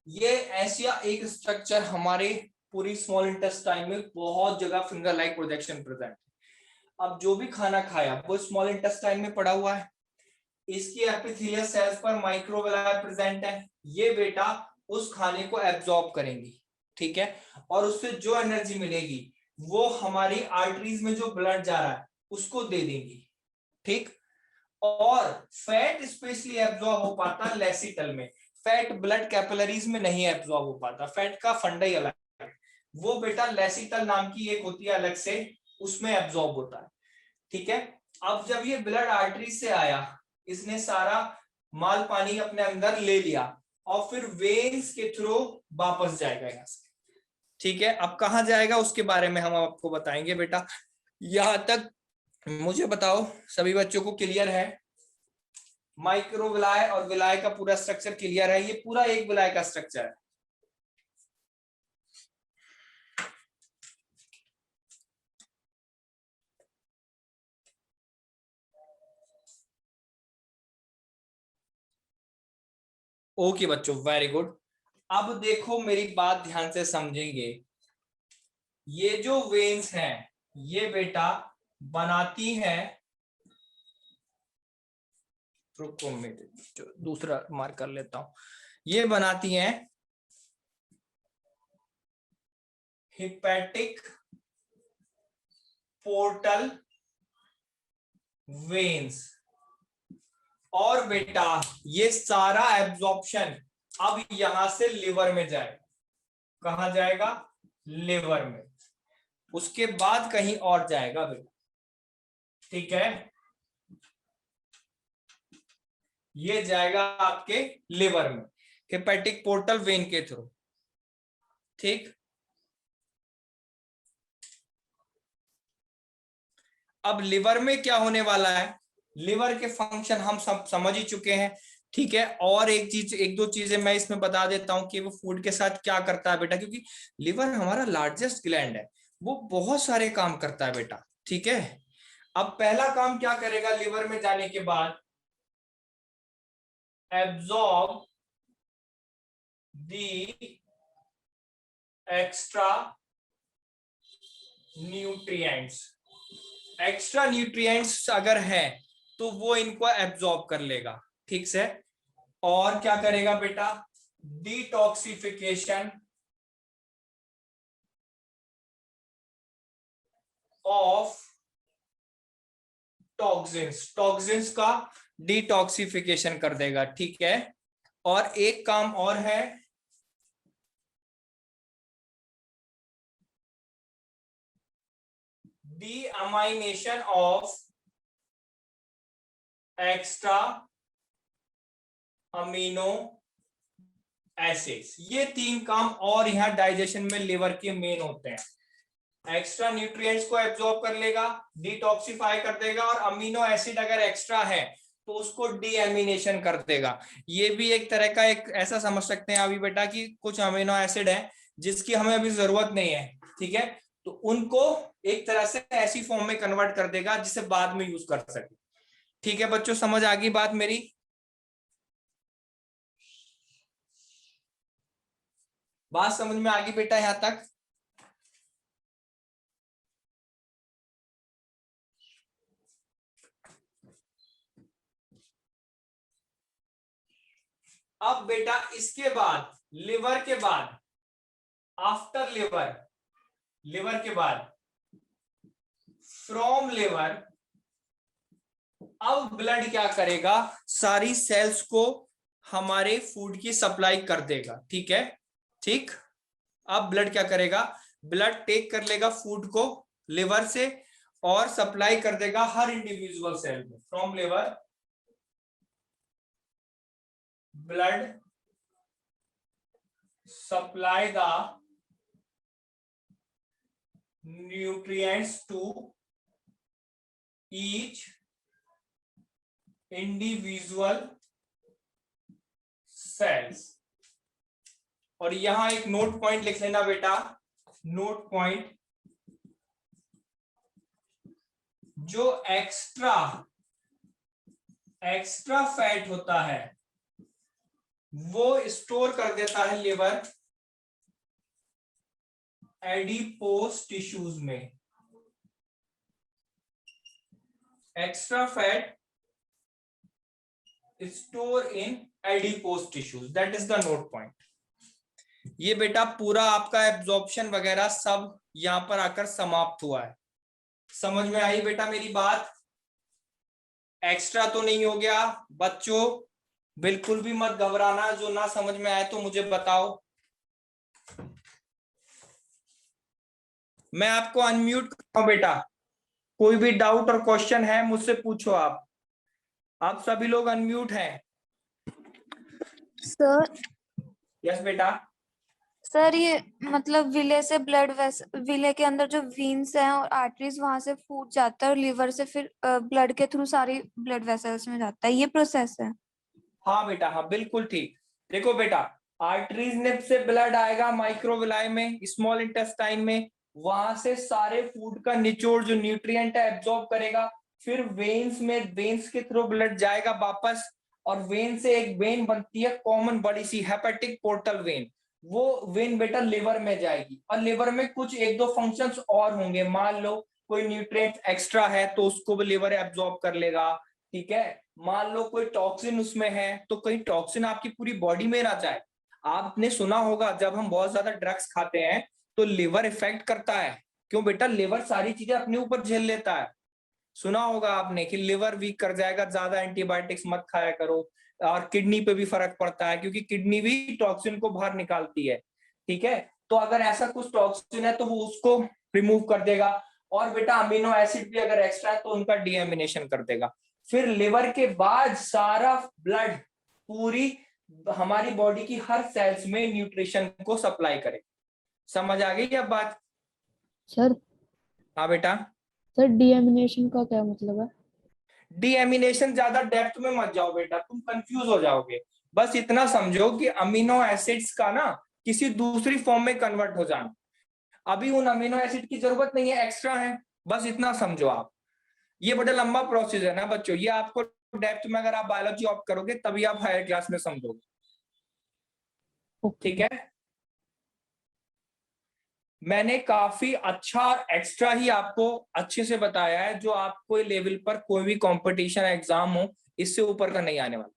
ये ऐसा एक स्ट्रक्चर हमारे पूरी स्मॉल इंटेस्टाइन में बहुत जगह फिंगर लाइक प्रोजेक्शन प्रेजेंट है। अब जो भी खाना खाया वो स्मॉल इंटेस्टाइन में पड़ा हुआ है, इसकी एपिथेलियल सेल्स पर माइक्रोविलाय प्रेजेंट है, ये बेटा उस खाने को एब्जॉर्ब करेंगी, ठीक है, और उससे जो एनर्जी मिलेगी वो हमारी आर्टरीज में जो ब्लड जा रहा है उसको दे देंगी, ठीक। और फैट स्पेशली एब्जॉर्ब हो पाता लेसिटल में, फैट ब्लड कैपिलरीज में नहीं एब्जॉर्ब हो पाता, फैट का फंडा ही अलग है, वो बेटा लेसिटल नाम की एक होती है अलग से, उसमें एब्जॉर्ब होता है, ठीक है। अब जब ये ब्लड आर्टरी से आया, इसने सारा माल पानी अपने अंदर ले लिया और फिर वेन्स के थ्रू वापस जाएगा यहाँ से, ठीक है। अब कहाँ जाएगा उसके बारे में हम आपको बताएंगे बेटा। यहां तक मुझे बताओ सभी बच्चों को क्लियर है? माइक्रोविलाय और विलाय का पूरा स्ट्रक्चर क्लियर है? ये पूरा एक विलाय का स्ट्रक्चर है। ओके बच्चों, वेरी गुड। अब देखो मेरी बात ध्यान से समझेंगे, ये जो वेन्स हैं ये बेटा बनाती हैं, रुको मेरे दूसरा मार्क कर लेता हूं, ये बनाती हैं हिपैटिक पोर्टल वेन्स। और बेटा ये सारा एब्जॉर्प्शन अब यहां से लिवर में जाएगा, कहां जाएगा? लिवर में, उसके बाद कहीं और जाएगा बेटा, ठीक है, ये जाएगा आपके लिवर में हेपेटिक पोर्टल वेन के थ्रू, ठीक। अब लिवर में क्या होने वाला है, लिवर के फंक्शन हम सब समझ ही चुके हैं, ठीक है। और एक चीज, एक दो चीजें मैं इसमें बता देता हूं कि वो फूड के साथ क्या करता है बेटा, क्योंकि लिवर हमारा लार्जेस्ट ग्लैंड है, वो बहुत सारे काम करता है बेटा, ठीक है। अब पहला काम क्या करेगा लिवर में जाने के बाद, एब्जॉर्ब दी एक्स्ट्रा न्यूट्रिएंट्स। एक्स्ट्रा न्यूट्रिएंट्स अगर है तो वो इनको एब्जॉर्ब कर लेगा, ठीक से। और क्या करेगा बेटा, डिटॉक्सिफिकेशन ऑफ टॉक्सिन्स, टॉक्सिन्स का डिटॉक्सिफिकेशन कर देगा, ठीक है। और एक काम और है, डीअमाइनेशन ऑफ एक्स्ट्रा अमीनो एसिड्स। ये तीन काम और यहां डाइजेशन में लिवर के मेन होते हैं, एक्स्ट्रा न्यूट्रिएंट्स को एब्जॉर्ब कर लेगा, डिटॉक्सिफाई कर देगा, और अमीनो एसिड अगर एक्स्ट्रा है तो उसको डीएमिनेशन कर देगा। ये भी एक तरह का, एक ऐसा समझ सकते हैं अभी बेटा कि कुछ अमीनो एसिड है जिसकी हमें अभी जरूरत नहीं है, ठीक है, तो उनको एक तरह से ऐसी फॉर्म में कन्वर्ट कर देगा जिसे बाद में यूज कर सके, ठीक है बच्चों, समझ आ गई बात मेरी? बात समझ में आ गई बेटा यहां तक? अब बेटा इसके बाद, लिवर के बाद, आफ्टर लिवर, लिवर के बाद, फ्रॉम लिवर, अब ब्लड क्या करेगा, सारी सेल्स को हमारे फूड की सप्लाई कर देगा, ठीक है, ठीक। अब ब्लड क्या करेगा, ब्लड टेक कर लेगा फूड को लिवर से और सप्लाई कर देगा हर इंडिविजुअल सेल में, from liver blood supply the nutrients to each individual cells। और यहां एक नोट पॉइंट लिख लेना बेटा, नोट पॉइंट, जो एक्स्ट्रा फैट होता है वो स्टोर कर देता है लिवर एडिपोज टिश्यूज में। Extra fat store in adipose tissues, that is the note point. ये बेटा पूरा आपका एब्जॉर्प्शन वगैरह सब यहां पर आकर समाप्त हुआ है। समझ में आई बेटा मेरी बात? एक्स्ट्रा तो नहीं हो गया बच्चों? बिल्कुल भी मत घबराना, जो ना समझ में आए तो मुझे बताओ। मैं आपको अनम्यूट करता हूं बेटा, कोई भी डाउट और क्वेश्चन है मुझसे पूछो। आप सभी लोग अनम्यूट हैं। सर यस बेटा। सर ये मतलब विले के अंदर जो वीन्स हैं और आर्टरीज वहां से फूट जाता है और लीवर से फिर ब्लड के थ्रू सारी ब्लड वेसल्स में जाता है, ये प्रोसेस है? हाँ बेटा, हाँ बिल्कुल ठीक। देखो बेटा, आर्टरीज ने से ब्लड आएगा माइक्रोविलाई में, स्मॉल इंटेस्टाइन में, वहां से सारे फूड का निचोड़ जो न्यूट्रिएंट है एब्जॉर्ब करेगा, फिर वेन्स में, वेन्स के थ्रू ब्लड जाएगा वापस, और वेन से एक वेन बनती है कॉमन बड़ी सी हेपेटिक पोर्टल वेन, वो वेन बेटा लिवर में जाएगी, और लिवर में कुछ एक दो फंक्शंस और होंगे। मान लो कोई न्यूट्रिएंट एक्स्ट्रा है तो उसको भी लिवर एब्जॉर्ब कर लेगा, ठीक है। मान लो कोई टॉक्सिन उसमें है तो कहीं टॉक्सिन आपकी पूरी बॉडी में ना जाए। आपने सुना होगा जब हम बहुत ज्यादा ड्रग्स खाते हैं तो लिवर इफेक्ट करता है। क्यों बेटा? लिवर सारी चीजें अपने ऊपर झेल लेता है। सुना होगा आपने कि लिवर वीक कर जाएगा, ज्यादा एंटीबायोटिक्स मत खाया करो। और किडनी पे भी फर्क पड़ता है क्योंकि किडनी भी टॉक्सिन को बाहर निकालती है, ठीक है। तो अगर ऐसा कुछ टॉक्सिन है तो वो उसको रिमूव कर देगा। और बेटा अमीनो एसिड भी अगर एक्स्ट्रा है तो उनका डीएमिनेशन कर देगा। फिर लिवर के बाद सारा ब्लड पूरी हमारी बॉडी की हर सेल्स में न्यूट्रिशन को सप्लाई करे। समझ आ गई अब बात? सर हाँ बेटा। सर डीएमिनेशन का क्या मतलब है? डीएमिनेशन ज्यादा डेप्थ में मत जाओ बेटा, तुम कंफ्यूज हो जाओगे। बस इतना समझो कि अमीनो एसिड्स का ना किसी दूसरी फॉर्म में कन्वर्ट हो जाना। अभी उन अमीनो एसिड की जरूरत नहीं है, एक्स्ट्रा है, बस इतना समझो आप। ये बड़ा लंबा प्रोसेस है ना बच्चों, ये आपको डेप्थ में अगर आप बायोलॉजी ऑप्ट करोगे तभी आप हायर क्लास में समझोगे, ओके। ठीक है। मैंने काफी अच्छा और एक्स्ट्रा ही आपको अच्छे से बताया है, जो आपको लेवल पर कोई भी कंपटीशन एग्जाम हो इससे ऊपर का नहीं आने वाला।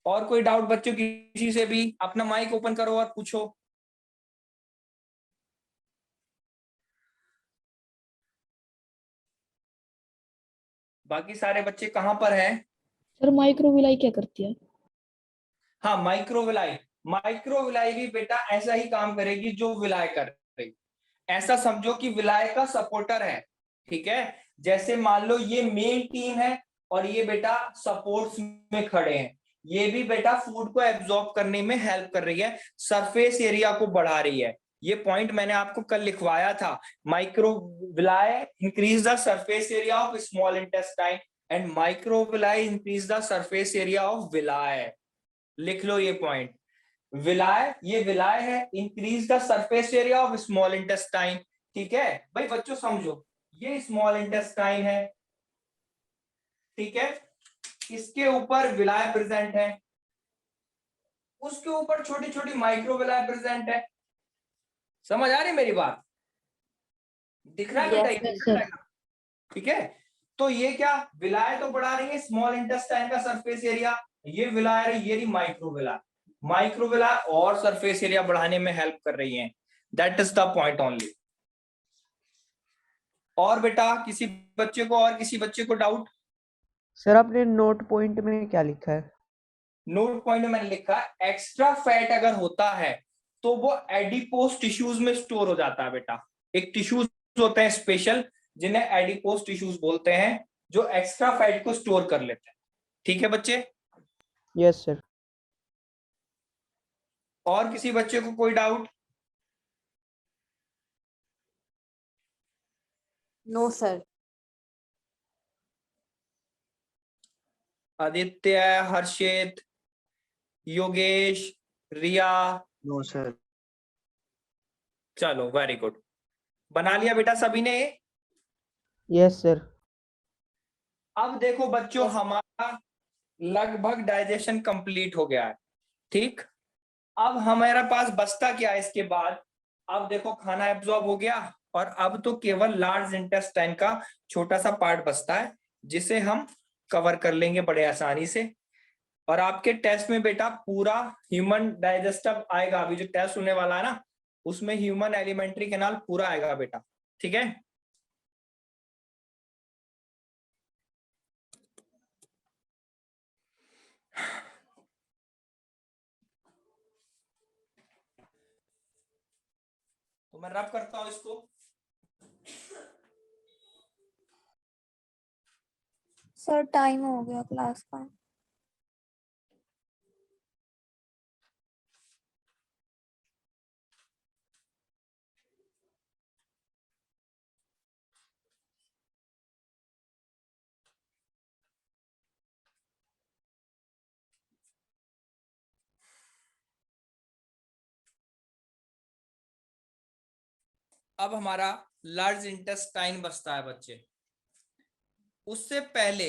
और कोई डाउट बच्चों किसी से भी? अपना माइक ओपन करो और पूछो। बाकी सारे बच्चे कहां पर हैं? सर माइक्रोविलाई क्या करती है? हाँ, माइक्रोविलाई भी बेटा ऐसा ही काम करेगी जो विलाय कर रही। ऐसा समझो कि विलाय का सपोर्टर है, ठीक है। जैसे मान लो ये मेन टीम है और ये बेटा सपोर्ट्स में खड़े हैं। ये भी बेटा फूड को एब्जॉर्ब करने में हेल्प कर रही है, सरफेस एरिया को बढ़ा रही है। ये पॉइंट मैंने आपको कल लिखवाया था। Microvilli increase the surface area of small intestine and microvilli increase the surface area of villi. लिख लो ये पॉइंट। विलाय, ये विलाय है, increase the surface area of small intestine, ठीक है भाई बच्चों समझो। ये स्मॉल इंटेस्टाइन है, ठीक है, इसके ऊपर विलाय प्रेजेंट है, उसके ऊपर छोटी छोटी माइक्रो विलाय प्रेजेंट है। समझ आ रही मेरी बात? दिख रहा है बेटा? ये दिख रहा है, ठीक है। तो ये क्या, विलाय तो बढ़ा रही है स्मॉल इंटेस्टाइन का सरफेस एरिया, ये विलाय रही, ये रही माइक्रोविलाय। माइक्रोविलाय और सरफेस एरिया बढ़ाने में हेल्प कर रही है। That is the point only. और बेटा किसी बच्चे को, और किसी बच्चे को डाउट? सर आपने नोट पॉइंट में क्या लिखा है? नोट पॉइंट में मैंने लिखा एक्स्ट्रा फैट अगर होता है तो वो एडिपोज टिश्यूज में स्टोर हो जाता है बेटा। एक टिश्यूज होते हैं स्पेशल जिन्हें एडिपोज टिश्यूज बोलते हैं, जो एक्स्ट्रा फैट को स्टोर कर लेते हैं, ठीक है बच्चे। Yes sir. और किसी बच्चे को कोई doubt? No sir. Aditya, Harshit, Yogesh, Riya? No sir. चलो वेरी गुड। बना लिया बेटा सभी ने? Yes sir. अब देखो बच्चों, हमारा लगभग डाइजेशन कंप्लीट हो गया है, ठीक। अब हमारे पास बचता क्या है इसके बाद? अब देखो खाना एब्जॉर्ब हो गया, और अब तो केवल लार्ज इंटेस्टाइन का छोटा सा पार्ट बचता है, जिसे हम कवर कर लेंगे बड़े आसानी से। और आपके टेस्ट में बेटा पूरा ह्यूमन डाइजेस्टिव आएगा, अभी जो टेस्ट होने वाला है ना, उसमें ह्यूमन एलिमेंट्री कैनाल पूरा आएगा बेटा, ठीक है। तो मैं रब करता हूं इसको। सर टाइम हो गया क्लास का। अब हमारा लार्ज इंटेस्टाइन बचता है बच्चे। उससे पहले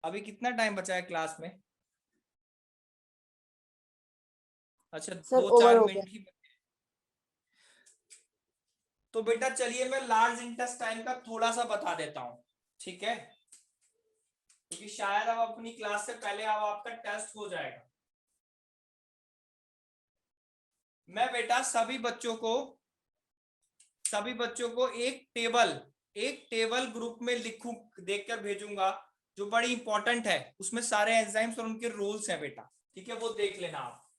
अभी कितना टाइम बचा है क्लास में? अच्छा, सर 2-4 ओवर हो गया। मिनट ही बचे। तो बेटा चलिए मैं लार्ज इंटेस्टाइन का थोड़ा सा बता देता हूं, ठीक है, क्योंकि शायद अब अपनी क्लास से पहले अब आपका टेस्ट हो जाएगा। मैं बेटा सभी बच्चों को एक टेबल ग्रुप में लिखूं, देखकर भेजूंगा, जो बड़ी इंपॉर्टेंट है। उसमें सारे एंजाइम्स और उनके रोल्स हैं बेटा, ठीक है, वो देख लेना आप।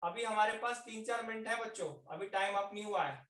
अभी हमारे पास 3-4 मिनट है बच्चों, अभी टाइम अप नहीं हुआ है।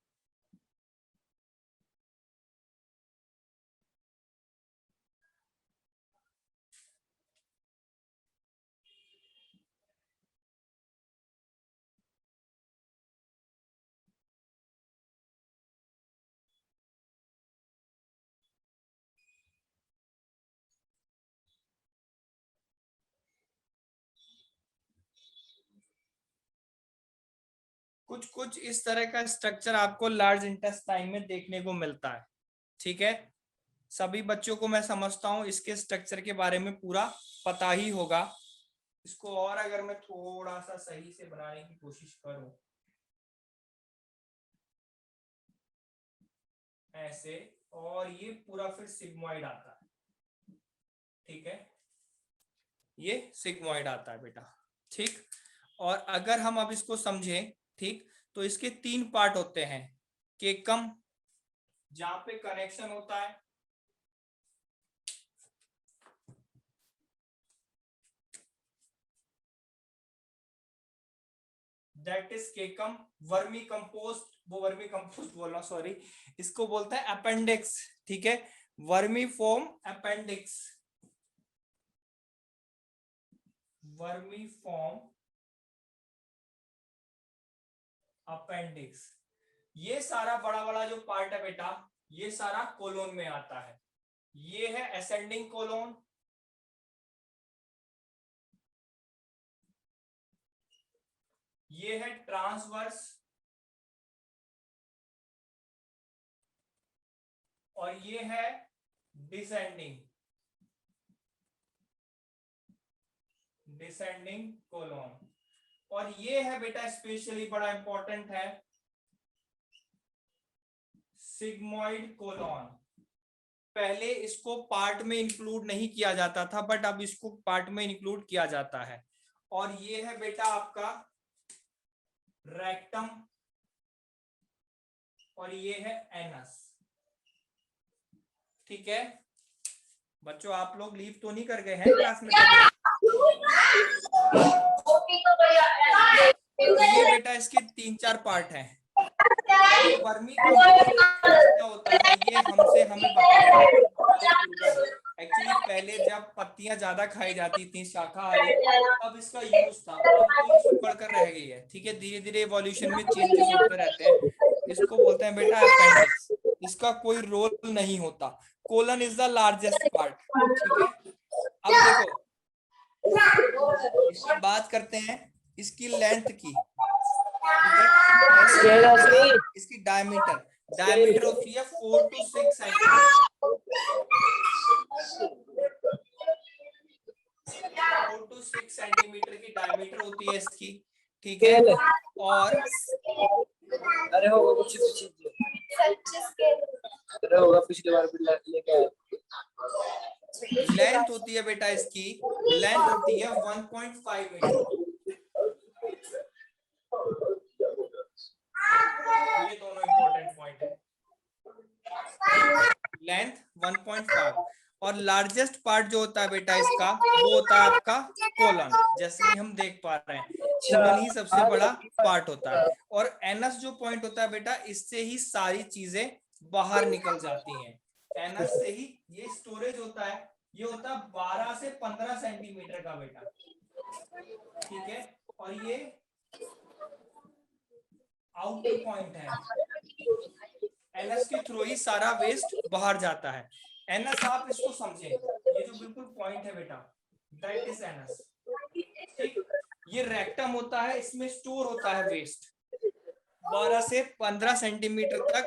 कुछ कुछ इस तरह का स्ट्रक्चर आपको लार्ज इंटेस्टाइन में देखने को मिलता है, ठीक है। सभी बच्चों को मैं समझता हूं इसके स्ट्रक्चर के बारे में पूरा पता ही होगा। इसको और अगर मैं थोड़ा सा सही से बनाने की कोशिश करूं, ऐसे, और ये पूरा फिर सिग्मॉइड आता है, ठीक है, ये सिग्मॉइड आता है बेटा, ठीक। और अगर हम अब इसको समझें, ठीक, तो इसके 3 पार्ट होते हैं। केकम, जहां पे कनेक्शन होता है, दैट इज केकम। वर्मी कंपोस्ट, वो वर्मी कंपोस्ट बोलना, सॉरी, इसको बोलते हैं अपेंडिक्स, ठीक है, vermi form appendix, vermi form appendix. ये सारा बड़ा बड़ा जो पार्ट है बेटा, ये सारा कोलोन में आता है। ये है असेंडिंग कोलोन, ये है ट्रांसवर्स, और ये है डिसेंडिंग कोलोन। और ये है बेटा स्पेशली बड़ा इंपॉर्टेंट है, सिग्मॉइड कोलोन। पहले इसको पार्ट में इंक्लूड नहीं किया जाता था, बट अब इसको पार्ट में इंक्लूड किया जाता है। और ये है बेटा आपका रेक्टम, और ये है एनस, ठीक है। बच्चों आप लोग लीव तो नहीं कर गए हैं क्लास में कभी? तो ये बेटा इसके 3-4 पार्ट हैं। वर्मी कंपोस्ट क्या होता है, ये हमें बताया एक्चुअली। पहले जब पत्तियां ज्यादा खाई जाती थी शाकाहारी, अब इसका यूज था, अब तो ये सुकड़ कर रह गई है, ठीक है। धीरे धीरे इवोल्यूशन में चेंजेस होते रहते हैं। इसको बोलते हैं बेटा अपेंडिक्स, इसका कोई रोल नहीं होता। Colon is the largest part, ठीक है। अब देखो, इसकी बात करते हैं इसकी लेंथ की। इसकी डायमीटर होती है 4 to 6 सेंटीमीटर, 4 to 6 सेंटीमीटर की डायमीटर होती है इसकी, ठीक है। और अरे होगा कुछ अरे होगा पिछली बार भी लेके आए। लेंथ होती है बेटा इसकी, लेंथ होती है 1.5 मीटर। ये दोनों इंपॉर्टेंट पॉइंट है। लेंथ 1.5 और लार्जेस्ट पार्ट जो होता है बेटा इसका वो होता है आपका कोलन, जैसे कि हम देख पा रहे हैं कोलन ही सबसे बड़ा पार्ट होता है। और एनस जो पॉइंट होता है बेटा, इससे ही सारी चीजें बाहर निकल जाती हैं। एनस से ही ये स्टोरेज होता है, ये होता है 12 से 15 सेंटीमीटर का बेटा, ठीक है। और ये आउटर पॉइंट है, एनएस के थ्रू ही सारा वेस्ट बाहर जाता है। एनएस आप इसको समझें, ये जो बिल्कुल पॉइंट है बेटा, दैट इज एनएस, ठीक। ये रेक्टम होता है, इसमें स्टोर होता है वेस्ट। 12 से 15 सेंटीमीटर तक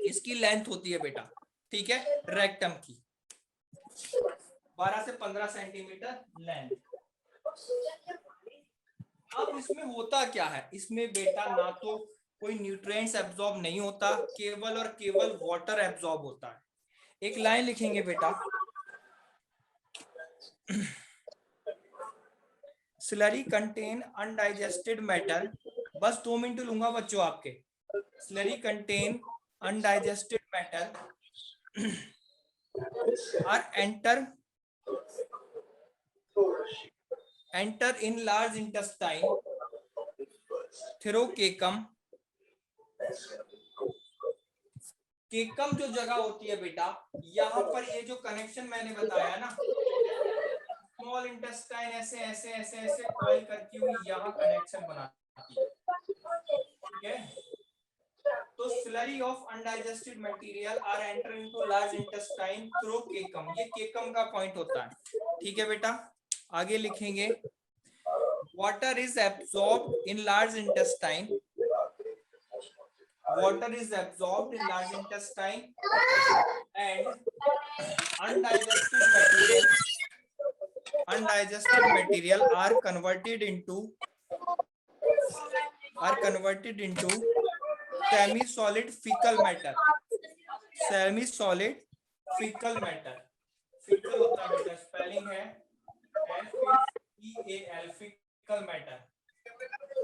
इसकी लेंथ होती है बेटा, ठीक है, रेक्टम की 12 से 15 सेंटीमीटर लेंथ। अब इसमें होता क्या है, इसमें बेटा ना तो कोई न्यूट्रिएंट्स एब्जॉर्ब नहीं होता, केवल और केवल वाटर एब्जॉर्ब होता है। एक लाइन लिखेंगे बेटा, स्लरी कंटेन अनडाइजेस्टेड मैटर, बस 2 मिनट लूंगा बच्चों आपके। Slurry contain undigested matter are enter in large intestine through caecum. Caecum जो जगह होती है बेटा, यहाँ पर ये जो कनेक्शन मैंने बताया ना, स्मॉल इंटेस्टाइन ऐसे ऐसे ऐसे ऐसे कॉइल करती हुई यहाँ कनेक्शन बनाती है, ठीक है। तो slurry of undigested material are enter into large intestine through caecum, ये केकम का पॉइंट होता है, ठीक है बेटा। आगे लिखेंगे, water is absorbed in large intestine, water is absorbed in large intestine and undigested material are converted into semi-solid fecal matter, semi-solid fecal matter। fecal होता है बेटा, स्पेलिंग है FECAL, fecal matter,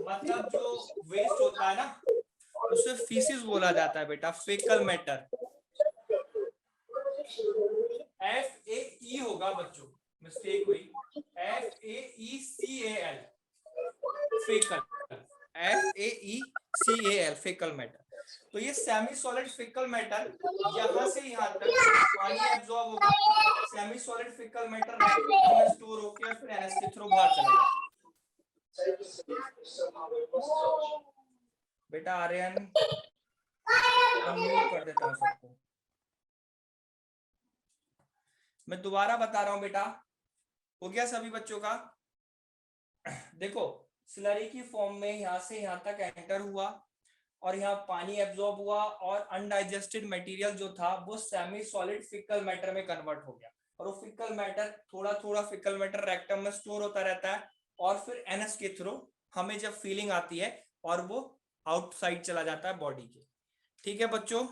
मतलब जो वेस्ट होता है ना उसे फीसिस बोला जाता है बेटा, फेकल मैटर। FAE होगा बच्चों, मिस्टेक हुई, FAECAL, फेकल, FAECAL, फेकल मैटर। तो ये सेमी सॉलिड फेकल मैटर यहाँ से यहाँ तक पानी एब्जॉर्ब होगा, सेमी सॉलिड फेकल मैटर रेक्टम में स्टोर होकर फिर एनएस के थ्रू बाहर चलेगा। बेटा आर्यन म्यूट कर देता हूं सबको। मैं दोबारा बता रहा हूं बेटा, हो गया सभी बच्चों का? देखो, स्लरी की फॉर्म में यहां से यहां तक एंटर हुआ और यहाँ पानी एब्जॉर्ब हुआ और अनडाइजेस्टेड मटेरियल जो था वो सेमी सॉलिड फिकल मैटर में कन्वर्ट हो गया, और वो फिकल मैटर थोड़ा थोड़ा फिकल मैटर रेक्टम में स्टोर होता रहता है और फिर एनएस के थ्रू हमें जब फीलिंग आती है और वो आउटसाइड चला जाता है बॉडी के, ठीक है बच्चों।